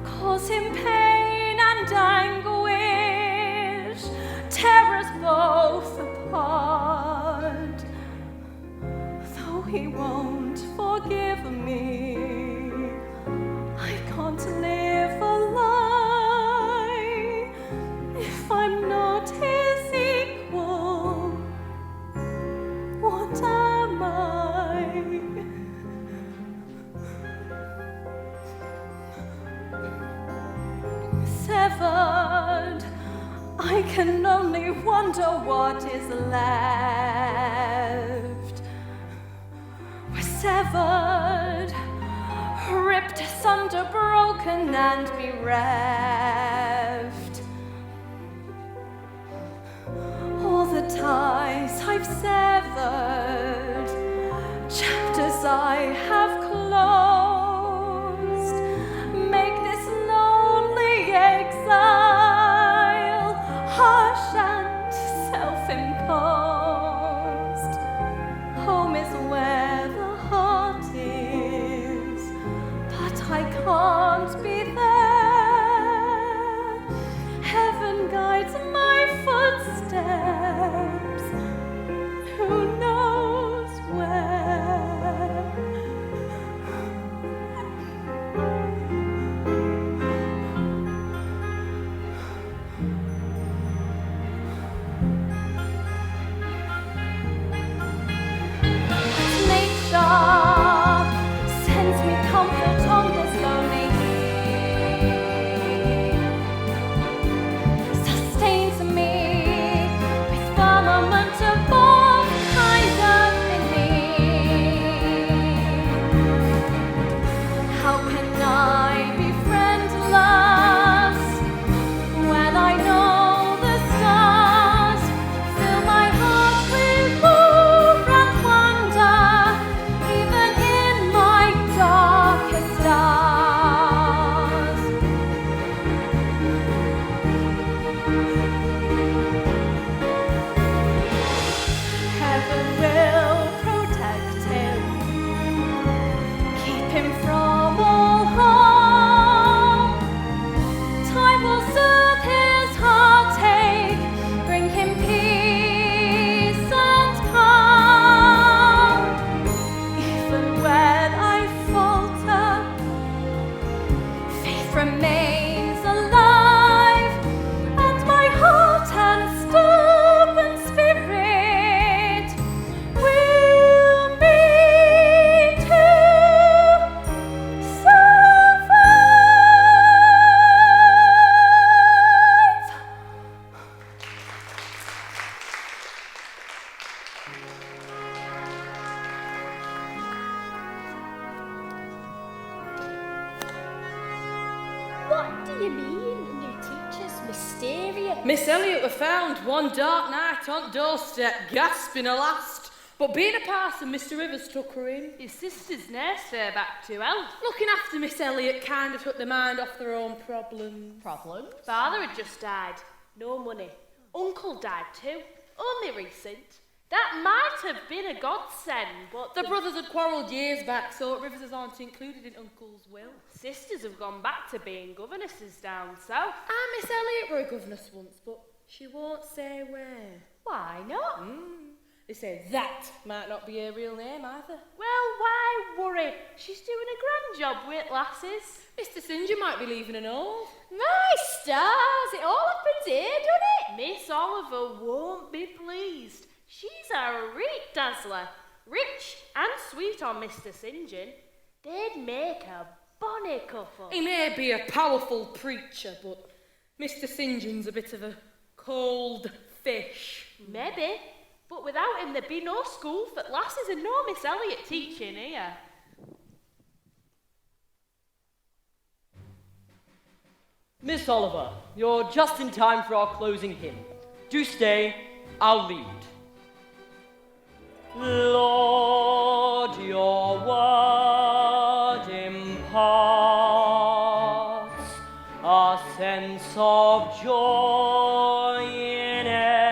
cause him pain and anguish, tear us both apart? Though he won't forgive me, I can't live a lie if I'm not his equal. What am I? Severed, I can only wonder what is left. We're severed, ripped asunder, broken and bereft. All the ties I've severed, chapters I have closed, make this lonely exile harsh and self-imposed. Home is where the heart is, but I can't be there. Heaven guides my footsteps, who knows where? Nature sends me comfort on this lonely eve, sustains me with firmament of all kinds of belief. How can I be friendless when I know the stars fill my heart with love and wonder, even in my darkest hours? Heaven will protect him, keep him from all harm. Time will soothe his heartache, bring him peace and calm. Even when I falter, faith remains alive, and my heart and stubborn spirit will meet to survive. What do you mean, new teachers, mysterious? Miss Elliot were found one dark night on doorstep, gasping her last. But being a parson, Mr. Rivers took her in. His sister's nursed her back to health. Looking after Miss Elliot kind of took their mind off their own problems. Problems? Father had just died. No money. Uncle died too. Only recent. That might have been a godsend, but the brothers had quarrelled years back, so Rivers aren't included in Uncle's will. Sisters have gone back to being governesses down south. Miss Elliot were a governess once, but she won't say where. Why not? They say that might not be her real name either. Well, why worry? She's doing a grand job with lasses. Mr. Singer might be leaving an old. My stars, it all happens here, doesn't it? Miss Oliver won't be pleased. She's a rich dazzler, rich and sweet on Mr. St. John. They'd make a bonny couple. He may be a powerful preacher, but Mr. St. John's a bit of a cold fish. Maybe, but without him there'd be no school for lasses and no Miss Elliot teaching here. Miss Oliver, you're just in time for our closing hymn. Do stay, I'll lead. Lord, your word imparts a sense of joy in everything.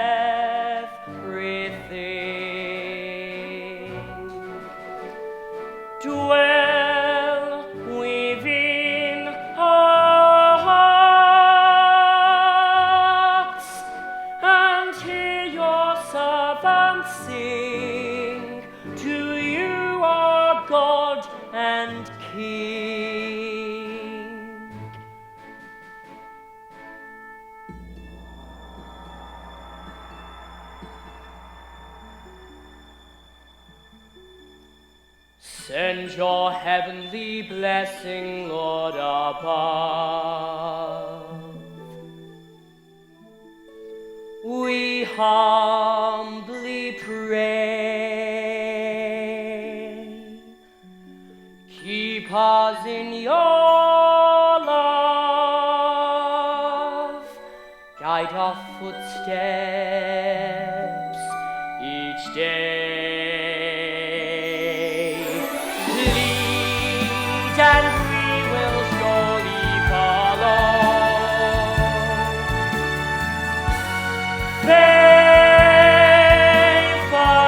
Dwell within our hearts and hear your servants sing to you, our God and King. Send your heavenly blessing, Lord, above. We humbly pray. Keep us in your love. Guide our footsteps each day. Lead and we will surely follow. Faithfully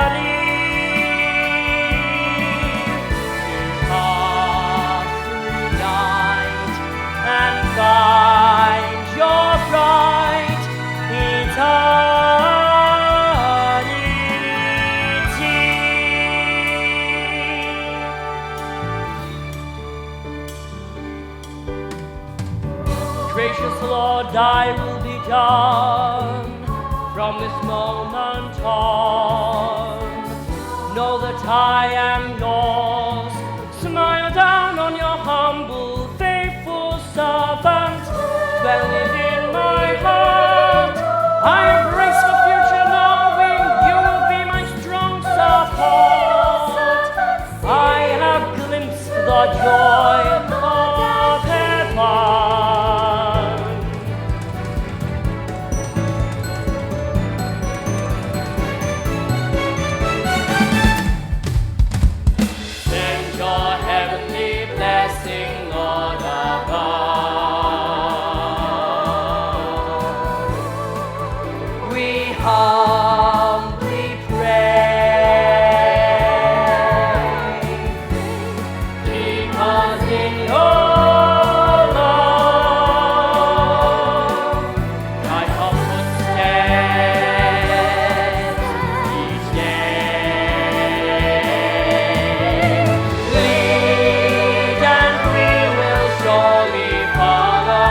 to pass through night and find your bright eternity. Gracious Lord, thy will be done from this moment on. Know that I am yours. Smile down on your humble, faithful servant. Dwell within my heart. I embrace the future knowing you will be my strong support. I have glimpsed the joy of heaven. Humbly pray, keep us in your love, guide our footsteps each day. Lead and we will surely follow.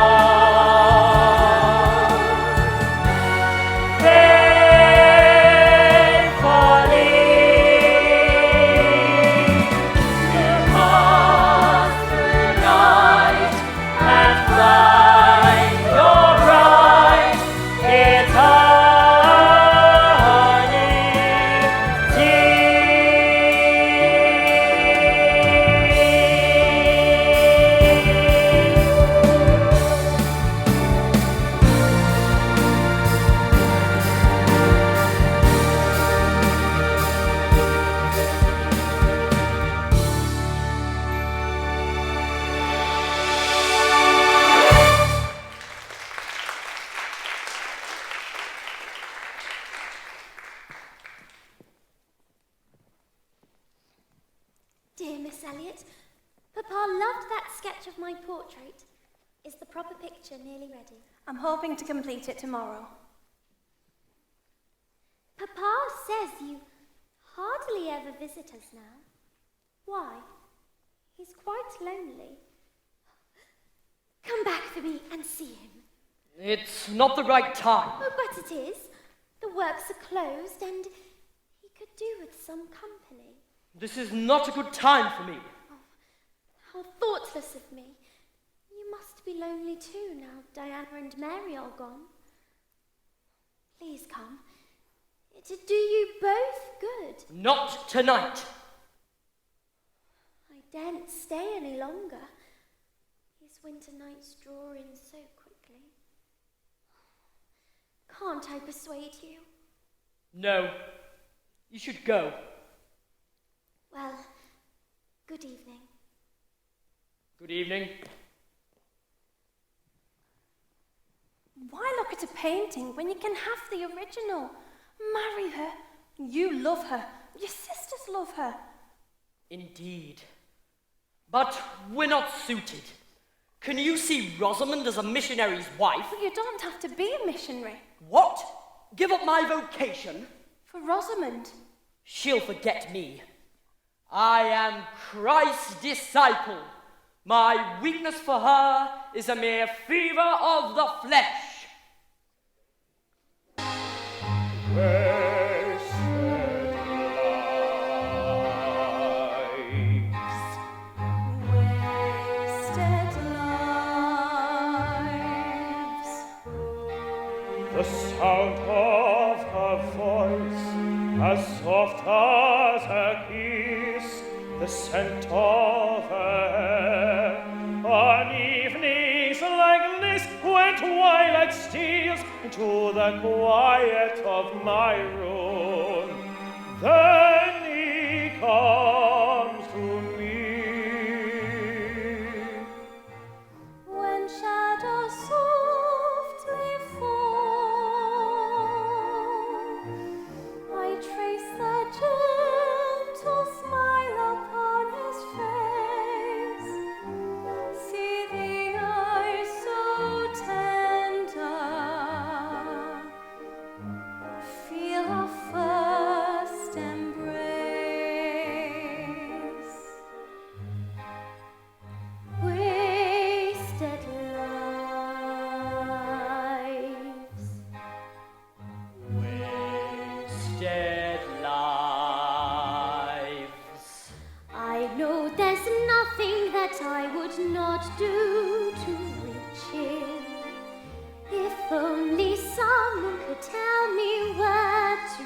Dear Miss Elliot, Papa loved that sketch of my portrait. Is the proper picture nearly ready? I'm hoping to complete it tomorrow. Papa says you hardly ever visit us now. Why? He's quite lonely. Come back for me and see him. It's not the right time. Oh, but it is. The works are closed and he could do with some company. This is not a good time for me. Oh, how thoughtless of me. You must be lonely too now Diana and Mary are gone. Please come. It'd do you both good. Not tonight. I daren't stay any longer. These winter nights draw in so quickly. Can't I persuade you? No. You should go. Well, good evening. Good evening. Why look at a painting when you can have the original? Marry her. You love her. Your sisters love her. Indeed. But we're not suited. Can you see Rosamond as a missionary's wife? But you don't have to be a missionary. What? Give up my vocation? For Rosamond. She'll forget me. I am Christ's disciple. My weakness for her is a mere fever of the flesh. The sound of her voice, as soft as a kiss, the scent of her hair, on evenings like this, when twilight steals into the quiet of my room, then he comes to me. When shadows softly fall, I trace the gentle smile upon his face, see the eyes so tender, feel a first embrace. Wasted lives. Wasted lives. I know there's nothing that I would not do to reach him. If only someone could tell me where to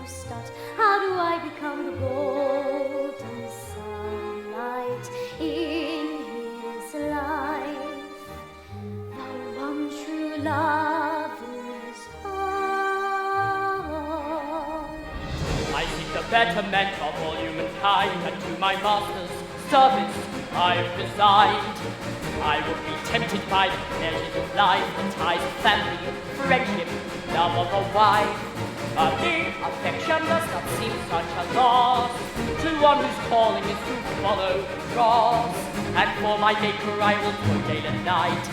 start. How do I become the golden sunlight in his life? The one true lover's heart. I seek the betterment of all humankind, and to my master's service I've resigned. I would be tempted by the pleasures of life, the ties of family, friendship, love of a wife. But the affection does not seem such a loss to one whose calling is to follow the cross. And for my Maker I will toil day and night,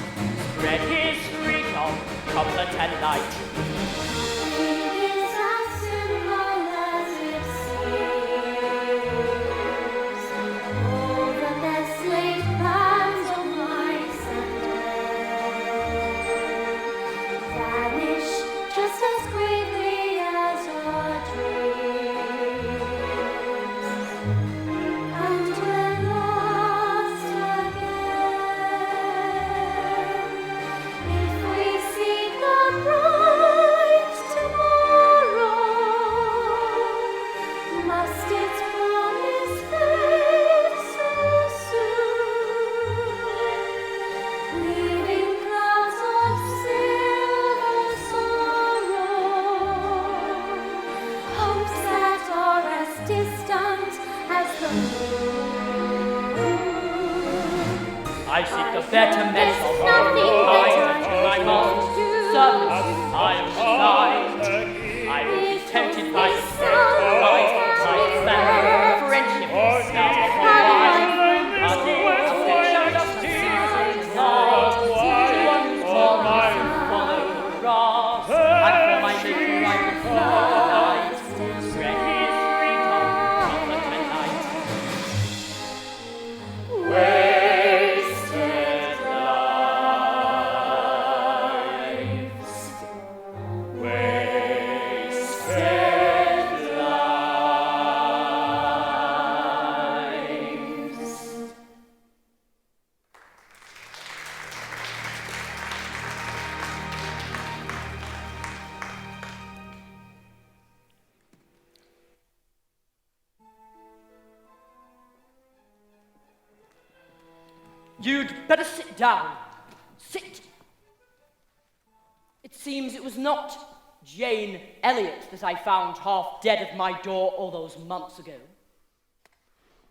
spread his freedom, comfort and light. It is as simple as it seems. All the best laid plans of my Sunday vanish just as quickly as our dreams. And when lost again, if we seek the bright tomorrow, must its promise fade so soon, leaving clouds of silver sorrow, hopes that are as distant as the moon. I seek the betterment of all humankind, and to my master's service I am resigned. I will be tempted by the spirit of life, by family, friendship, love of a wife. But the affection does not seem such a loss to one whose calling is to follow the cross. And for my Maker I will follow the light, spread his freedom, comfort and light. Wasted lives. Wasted lives. You'd better sit down. Sit. It seems it was not Jane Elliot that I found half dead at my door all those months ago.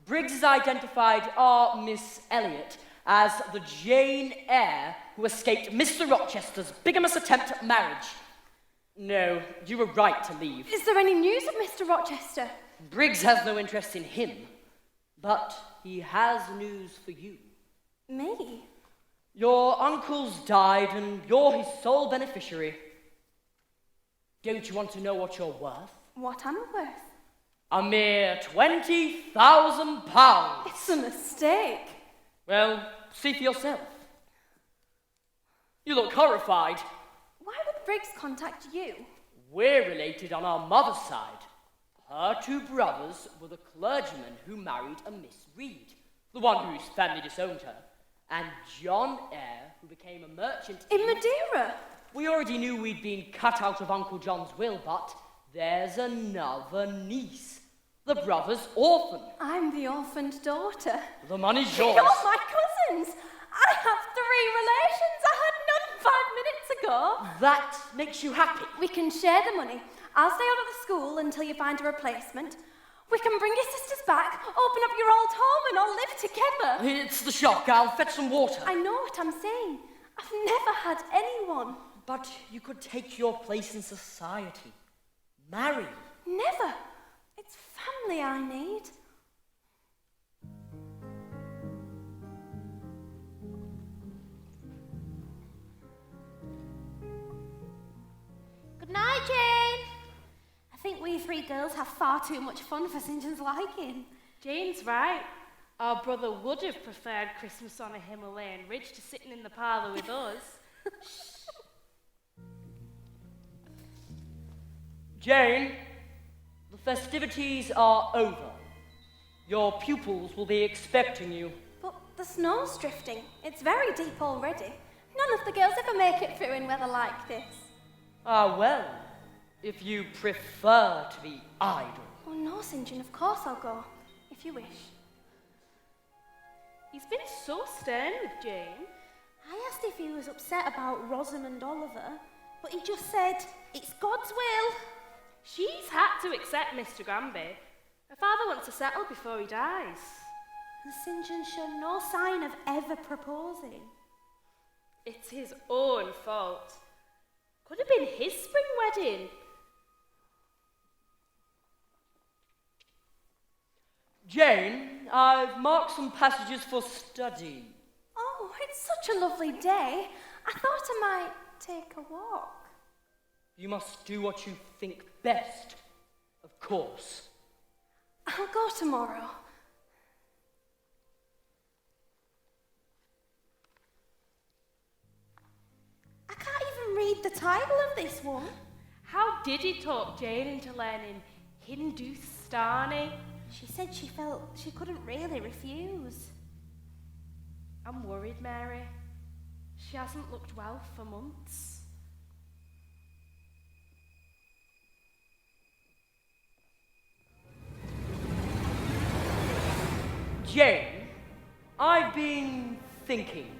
Briggs has identified our Miss Elliot as the Jane Eyre who escaped Mr. Rochester's bigamous attempt at marriage. No, you were right to leave. Is there any news of Mr. Rochester? Briggs has no interest in him, but he has news for you. Me? Your uncle's died and you're his sole beneficiary. Don't you want to know what you're worth? What am I worth? A mere £20,000. It's a mistake. Well, see for yourself. You look horrified. Why would Briggs contact you? We're related on our mother's side. Her two brothers were the clergyman who married a Miss Reed, the one whose family disowned her, and John Eyre, who became a merchant in Madeira. We already knew we'd been cut out of Uncle John's will, but there's another niece. The brother's orphan. I'm the orphaned daughter. The money's yours. You're my cousins. I have 3 relations. I had none 5 minutes ago. That makes you happy. We can share the money. I'll stay out of the school until you find a replacement. We can bring your sisters back, open up your old home and all live together. It's the shock. I'll fetch some water. I know what I'm saying. I've never had anyone. But you could take your place in society. Marry. Never. It's family I need. Good night, Jane. I think we 3 girls have far too much fun for St. John's liking. Jane's right. Our brother would have preferred Christmas on a Himalayan ridge to sitting in the parlour with us. Jane, the festivities are over. Your pupils will be expecting you. But the snow's drifting. It's very deep already. None of the girls ever make it through in weather like this. Ah, well, if you prefer to be idle. Oh no, St. John, of course I'll go, if you wish. He's been so stern with Jane. I asked if he was upset about Rosamond Oliver, but he just said, it's God's will. She's had to accept Mr. Granby. Her father wants to settle before he dies. And St. John's shown no sign of ever proposing. It's his own fault. Could have been his spring wedding. Jane, I've marked some passages for study. Oh, it's such a lovely day. I thought I might take a walk. You must do what you think best, of course. I'll go tomorrow. I can't even read the title of this one. How did he talk Jane into learning Hindustani? She said she felt she couldn't really refuse. I'm worried, Mary. She hasn't looked well for months. Jane, I've been thinking.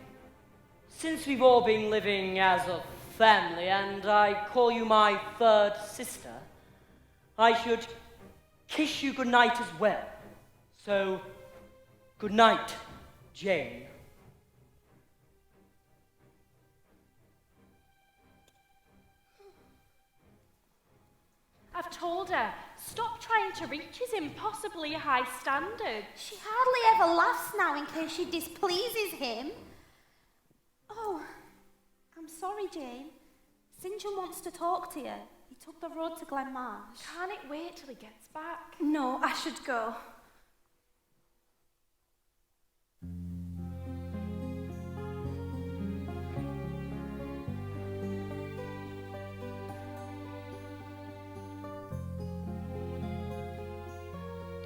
Since we've all been living as a family and I call you my third sister, I should kiss you goodnight as well. So, good night, Jane. I've told her, stop trying to reach his impossibly high standards. She hardly ever laughs now in case she displeases him. Oh, I'm sorry, Jane. St. John wants to talk to you. He took the road to Glenmarsh. Can't it wait till he gets back? No, I should go.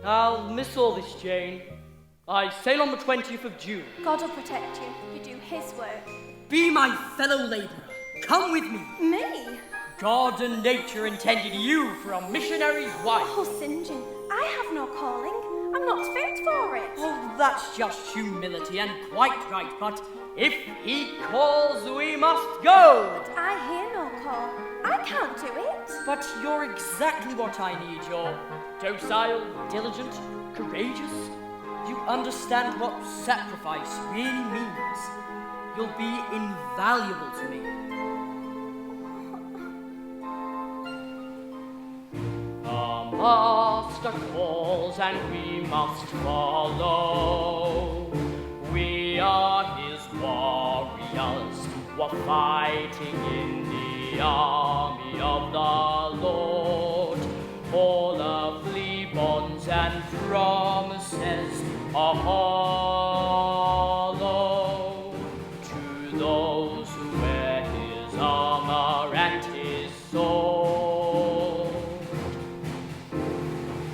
I'll miss all this, Jane. I sail on the 20th of June. God will protect you. You do his work. Be my fellow labourer. Come with me. Me? God and nature intended you for a missionary's wife. Oh, St. John, I have no calling. I'm not fit for it. Oh, that's just humility, and quite right, but If he calls, we must go. But I hear no call. I can't do it. But you're exactly what I need. You're docile, diligent, courageous. You understand what sacrifice really means. You'll be invaluable to me. The master calls and we must follow. We are his warriors. We're fighting in the army of the Lord. All earthly bonds and promises are hollow to those who wear his armor and his sword.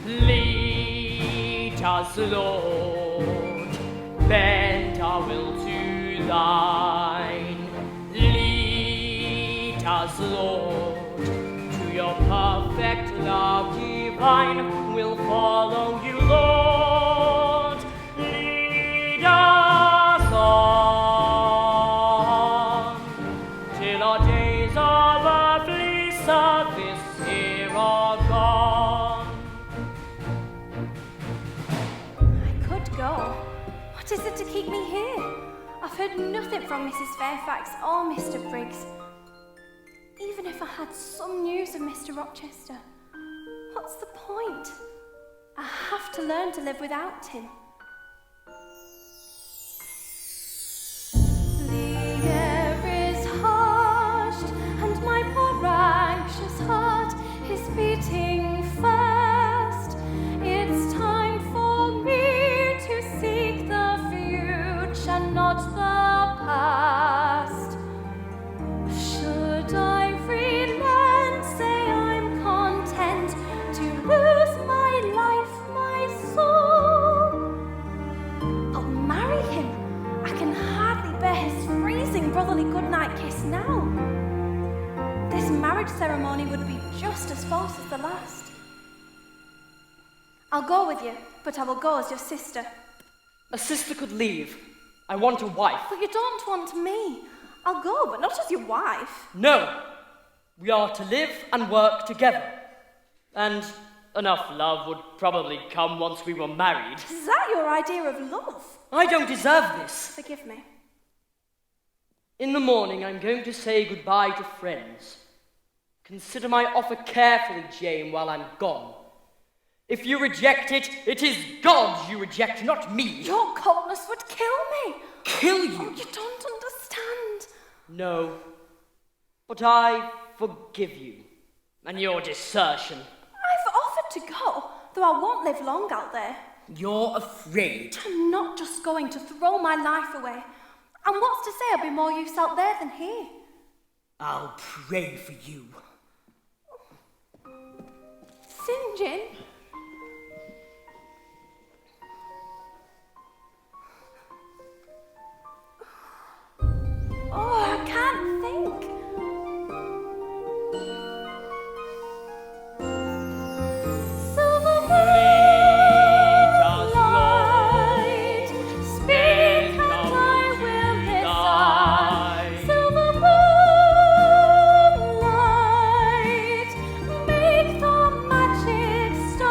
Lead us, Lord, bend our will to thine. Lead us, Lord, to your perfect love divine. We'll follow you, Lord. Lead us on till our days of earthly service here are gone. I could go. What is it to keep me here? I've heard nothing from Mrs. Fairfax or Mr. Briggs. Even if I had some news of Mr. Rochester, what's the point? I have to learn to live without him. The air is hushed, and my poor anxious heart is beating fast. It's time for me to seek the future, not the past. Should I relent, say I'm content to lose my life, my soul? I'll marry him. I can hardly bear his freezing brotherly goodnight kiss now. This marriage ceremony would be just as false as the last. I'll go with you, but I will go as your sister. A sister could leave. I want a wife. But you don't want me. I'll go, but not as your wife. No. We are to live and work together. And enough love would probably come once we were married. Is that your idea of love? I don't deserve this. Forgive me. In the morning, I'm going to say goodbye to friends. Consider my offer carefully, Jane, while I'm gone. If you reject it, it is God you reject, not me. Your coldness would kill me. Kill you? Oh, you don't understand. No. But I forgive you. And your desertion. I've offered to go, though I won't live long out there. You're afraid. I'm not just going to throw my life away. And what's to say I'll be more use out there than here? I'll pray for you. St. John? Oh, I can't think. Make the magic start.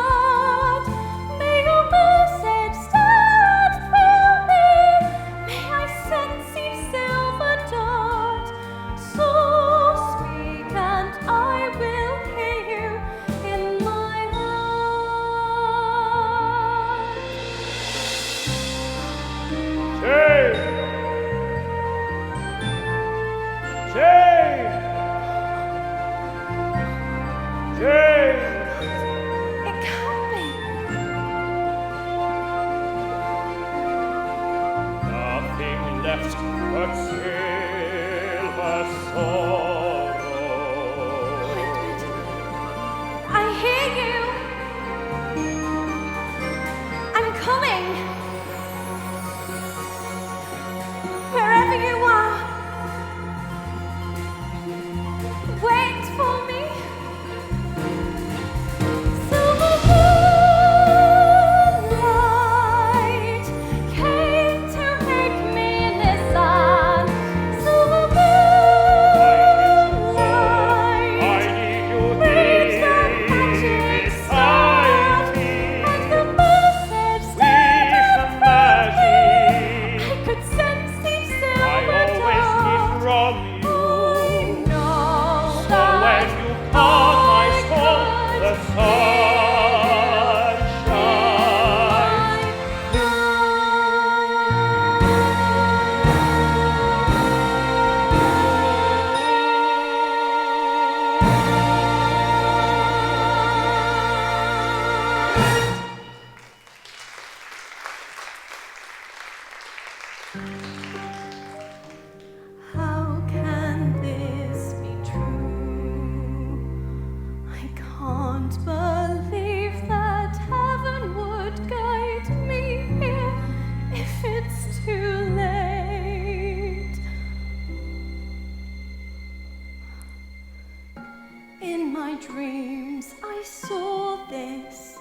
my dreams I saw this.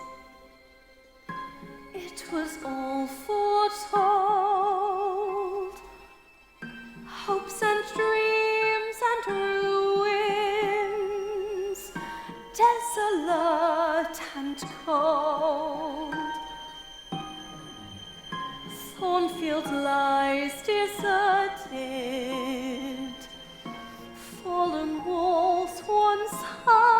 It was all foretold. Hopes and dreams and ruins, desolate and cold. Thornfield lies deserted, fallen walls once high.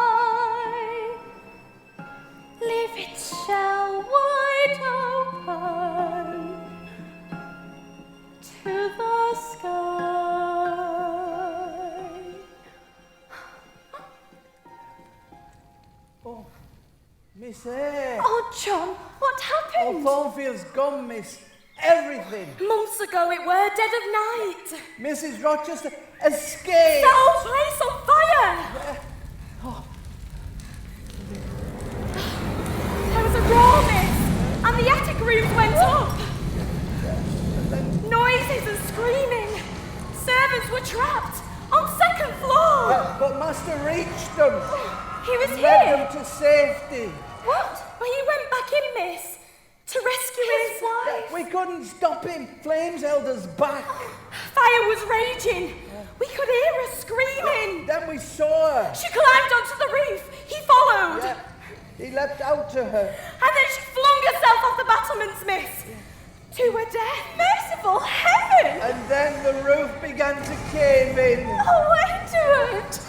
Leave its shell wide open to the sky. Oh, Miss Eyre. Oh, John, what happened? Oh, Thornfield's gone, miss. Everything. Months ago it were dead of night. Mrs. Rochester escaped. Set whole place on fire. There was a roar, miss, and the attic rooms went up. Noises and screaming. Servants were trapped on second floor. But Master reached them. He was Led here. them to safety. What? Well, he went back in, miss, to rescue his wife. We couldn't stop him. Flames held us back. Fire was raging. We could hear her screaming. Then we saw her. She climbed onto the roof. He followed. Yeah. He leapt out to her. And then she flung herself off the battlements, miss. To her death. Merciful heaven! And then the roof began to cave in. Oh, Edward!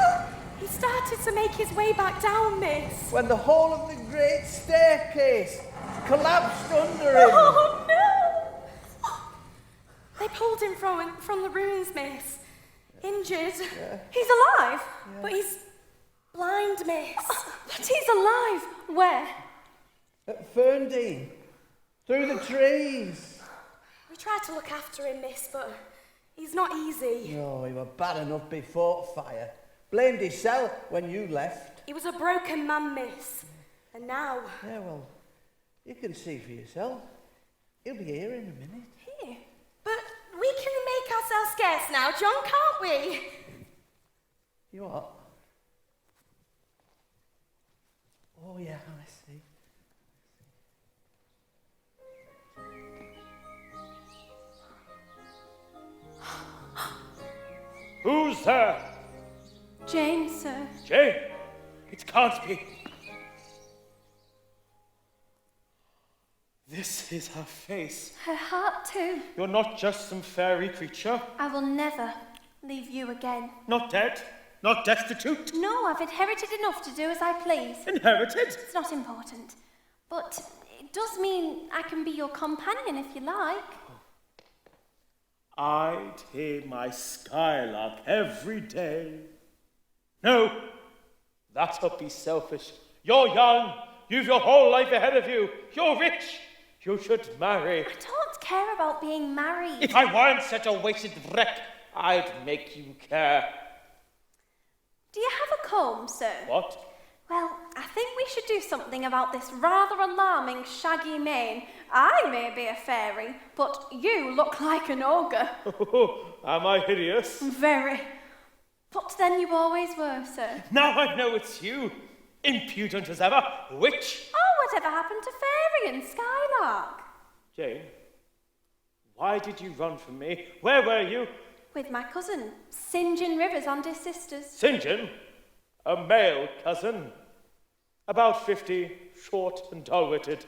He started to make his way back down, miss. When the whole of the great staircase collapsed under him. Oh, no! They pulled him from the ruins, miss. Injured. Yeah. He's alive, but he's blind, miss. But he's alive. Where? At Ferndale. Through the trees. We tried to look after him, miss, but he's not easy. No, he were bad enough before fire. Blamed himself when you left. He was a broken man, miss. And now... Yeah, well, you can see for yourself. He'll be here in a minute. Here? But we can make ourselves scarce now, John, can't we? You what? Oh, yeah, I see. Who's there? Jane, sir. Jane? It can't be. This is her face. Her heart too. You're not just some fairy creature. I will never leave you again. Not dead. Not destitute. No, I've inherited enough to do as I please. Inherited? It's not important. But it does mean I can be your companion if you like. I'd hear my skylark every day. No, that would be selfish. You're young. You've your whole life ahead of you. You're rich. You should marry. I don't care about being married. If I weren't such a wasted wreck, I'd make you care. Do you have a comb, sir? What? Well, I think we should do something about this rather alarming shaggy mane. I may be a fairy, but you look like an ogre. Am I hideous? Very. But then you always were, sir. Now I know it's you. Impudent as ever. Witch. Oh, whatever happened to Fairy and Skylark? Jane, why did you run from me? Where were you? With my cousin, St. John Rivers and his sisters. St. John? A male cousin? About 50, short and dull-witted.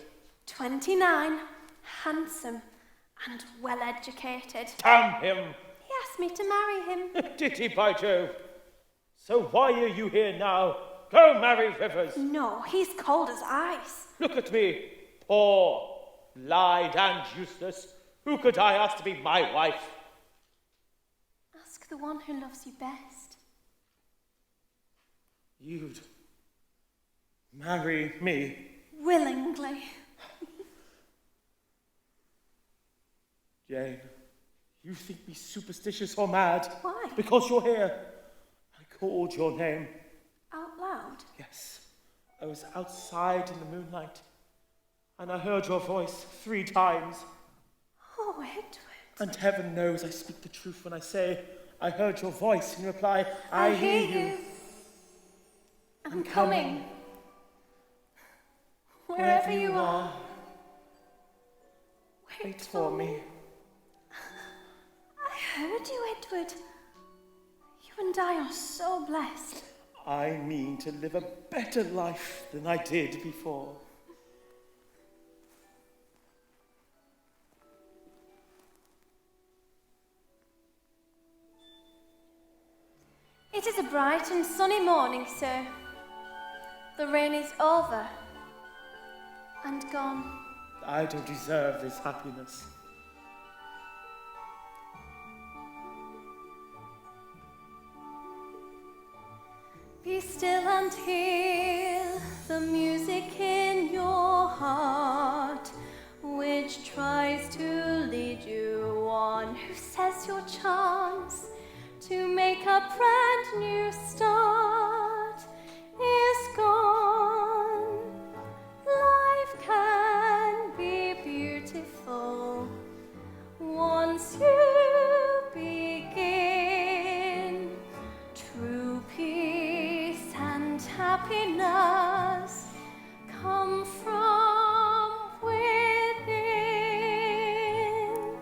29, handsome and well-educated. Damn him! He asked me to marry him. Did he, by Jove? So why are you here now? Go marry Rivers. No, he's cold as ice. Look at me, poor, blind and useless. Who could I ask to be my wife? Ask the one who loves you best. You'd marry me? Willingly. Jane, you think me superstitious or mad? Why? Because you're here. I called your name. Out loud? Yes. I was outside in the moonlight, and I heard your voice 3 times. Oh, Edward. And heaven knows I speak the truth when I say I heard your voice in reply, I hear you. I'm coming. Wherever you are, Wait for me. I heard you, Edward. You and I are so blessed. I mean to live a better life than I did before. It is a bright and sunny morning, sir. The rain is over and gone. I don't deserve this happiness. Be still and hear the music in your heart, which tries to lead you on. Who says your chance to make a brand new start is gone? Life can be beautiful once you begin. True peace and happiness come from within.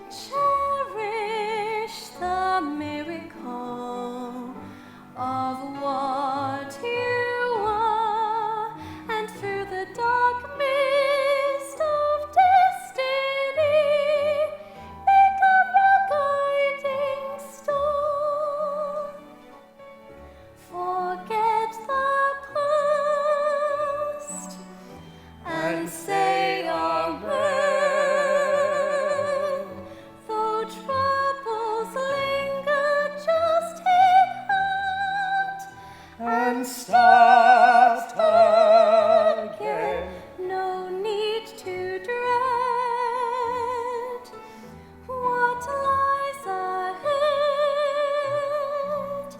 Cherish the miracle of what you are, and through the dark mist of destiny, pick up your guiding star. Forget the past and say amen. Though troubles linger, just take heart And start again. No need to dread what lies ahead.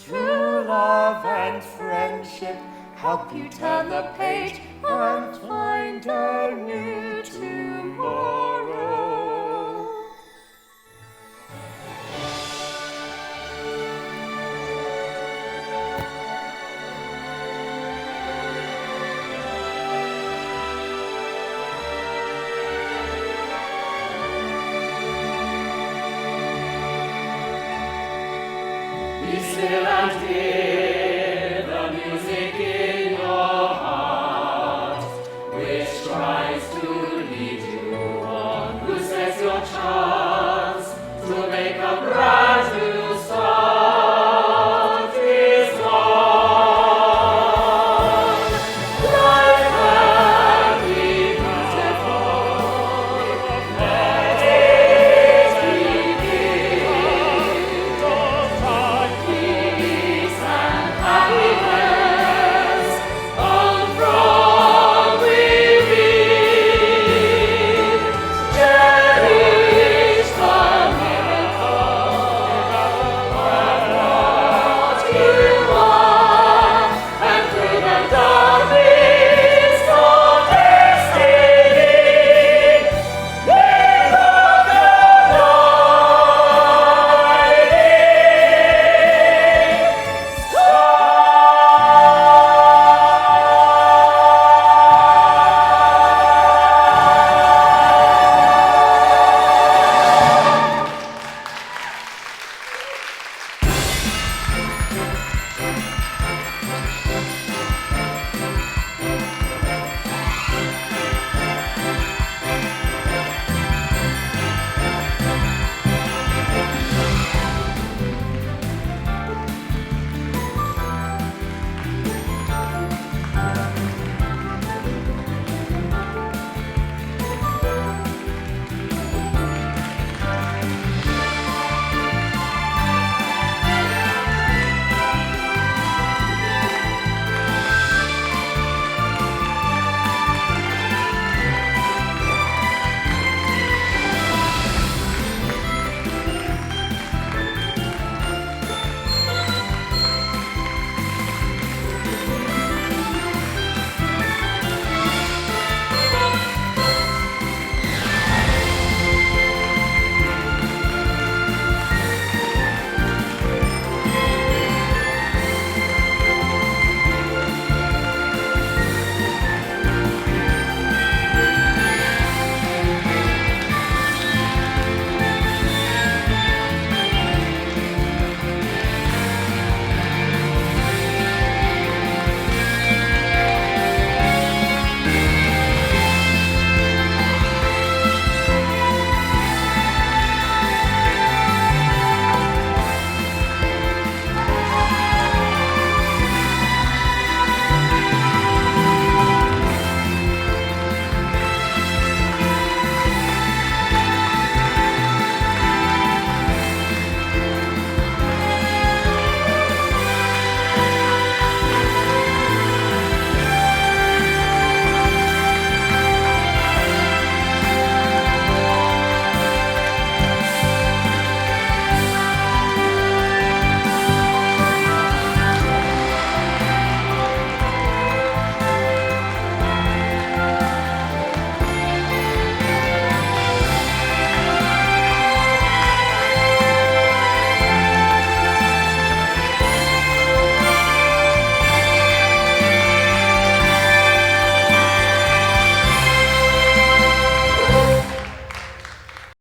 True love and friendship help you turn the page and find a new tomorrow. Be still and hear